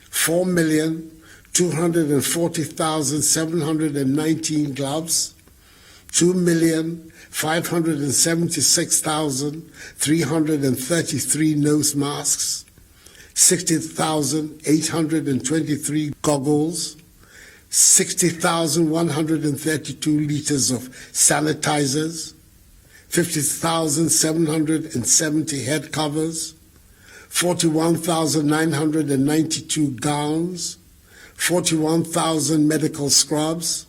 4,240,719 gloves, 2,576,333 nose masks, 60,823 goggles, 60,132 liters of sanitizers, 50,770 head covers, 41,992 gowns, 41,000 medical scrubs,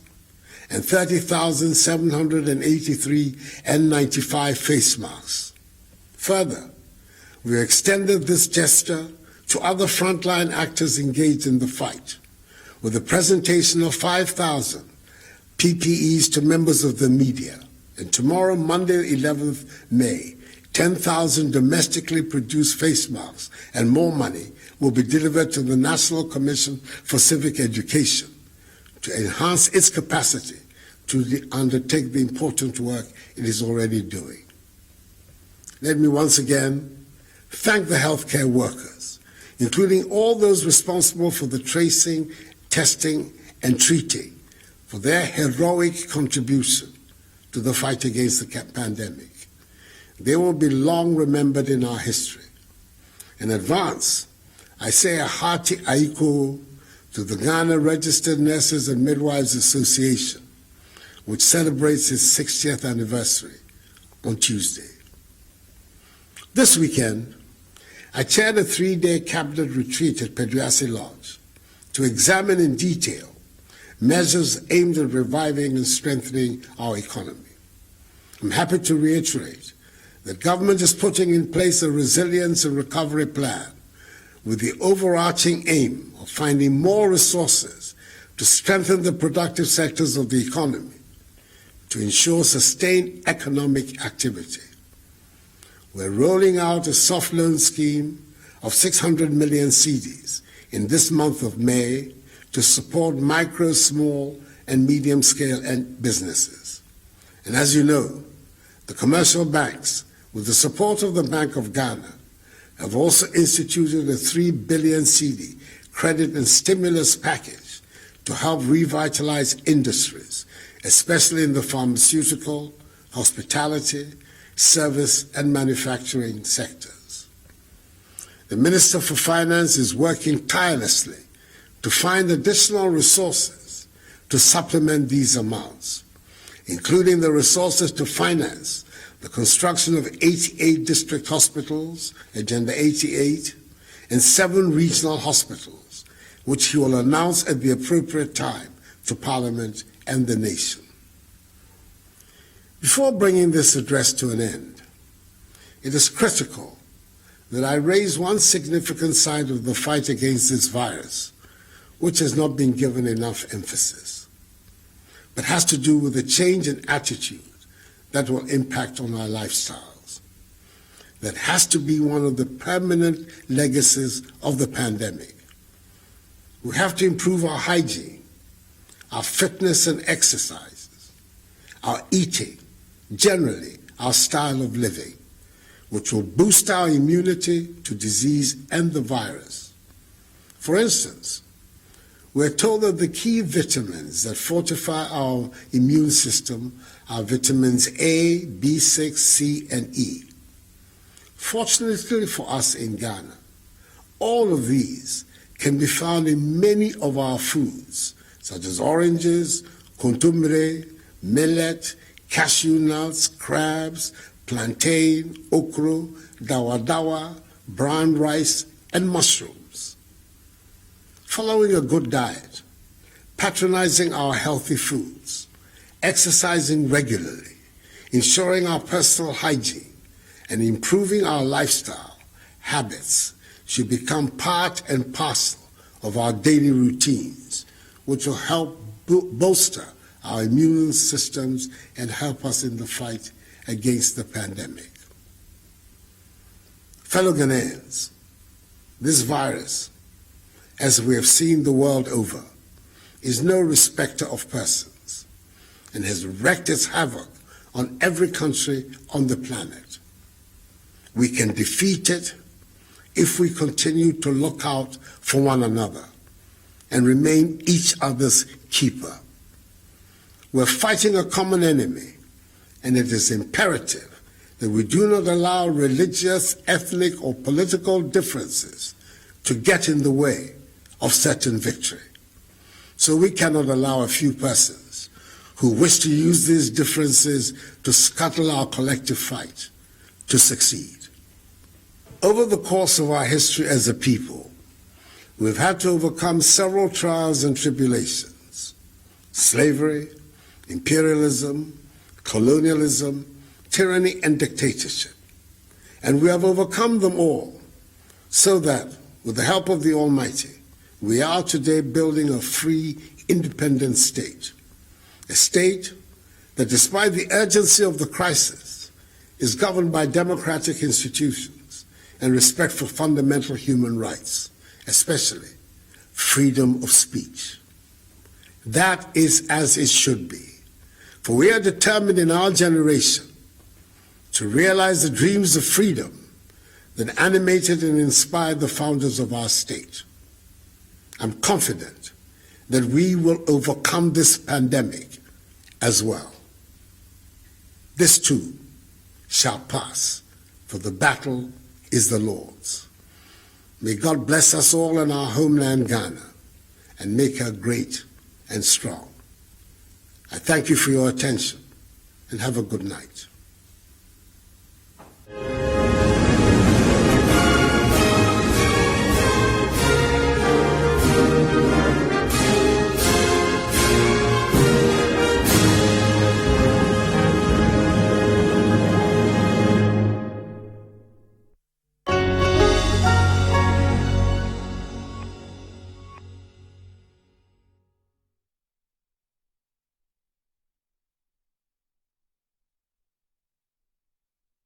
and 30,783 N95 face masks. Further, we extended this gesture to other frontline actors engaged in the fight, with the presentation of 5,000 PPEs to members of the media. And tomorrow, Monday, 11th May, 10,000 domestically produced face masks and more money will be delivered to the National Commission for Civic Education to enhance its capacity to undertake the important work it is already doing. Let me once again thank the healthcare workers, including all those responsible for the tracing, testing, and treating, for their heroic contribution to the fight against the pandemic. They will be long remembered in our history. In advance, I say a hearty aiko to the Ghana Registered Nurses and Midwives Association, which celebrates its 60th anniversary on Tuesday. This weekend, I chaired a 3-day cabinet retreat at Peduasi Lodge to examine in detail measures aimed at reviving and strengthening our economy. I'm happy to reiterate that government is putting in place a resilience and recovery plan with the overarching aim of finding more resources to strengthen the productive sectors of the economy to ensure sustained economic activity. We're rolling out a soft loan scheme of 600 million cedis in this month of May to support micro, small, and medium-scale businesses. And as you know, the commercial banks, with the support of the Bank of Ghana, have also instituted a 3 billion cedi credit and stimulus package to help revitalize industries, especially in the pharmaceutical, hospitality, service, and manufacturing sectors. The Minister for Finance is working tirelessly to find additional resources to supplement these amounts, including the resources to finance the construction of 88 district hospitals, Agenda 88, and 7 regional hospitals, which he will announce at the appropriate time to Parliament and the nation. Before bringing this address to an end, it is critical that I raise one significant side of the fight against this virus, which has not been given enough emphasis, but has to do with a change in attitude that will impact on our lifestyles. That has to be one of the permanent legacies of the pandemic. We have to improve our hygiene, our fitness and exercises, our eating, generally our style of living. which will boost our immunity to disease and the virus. For instance, we're told that the key vitamins that fortify our immune system are vitamins A, B6, C, and E. Fortunately for us in Ghana, all of these can be found in many of our foods, such as oranges, kontomire, millet, cashew nuts, crabs, plantain, okra, dawa, brown rice, and mushrooms. Following a good diet, patronizing our healthy foods, exercising regularly, ensuring our personal hygiene, and improving our lifestyle habits should become part and parcel of our daily routines, which will help bolster our immune systems and help us in the fight against the pandemic. Fellow Ghanaians, this virus, as we have seen the world over, is no respecter of persons and has wreaked its havoc on every country on the planet. We can defeat it if we continue to look out for one another and remain each other's keeper. We're fighting a common enemy, and it is imperative that we do not allow religious, ethnic, or political differences to get in the way of certain victory. So we cannot allow a few persons who wish to use these differences to scuttle our collective fight to succeed. Over the course of our history as a people, we've had to overcome several trials and tribulations: slavery, imperialism, colonialism, tyranny, and dictatorship. And we have overcome them all, so that, with the help of the Almighty, we are today building a free, independent state. A state that, despite the urgency of the crisis, is governed by democratic institutions and respect for fundamental human rights, especially freedom of speech. That is as it should be, for we are determined in our generation to realize the dreams of freedom that animated and inspired the founders of our state. I'm confident that we will overcome this pandemic as well. This too shall pass, for the battle is the Lord's. May God bless us all in our homeland, Ghana, and make her great and strong. I thank you for your attention, and have a good night.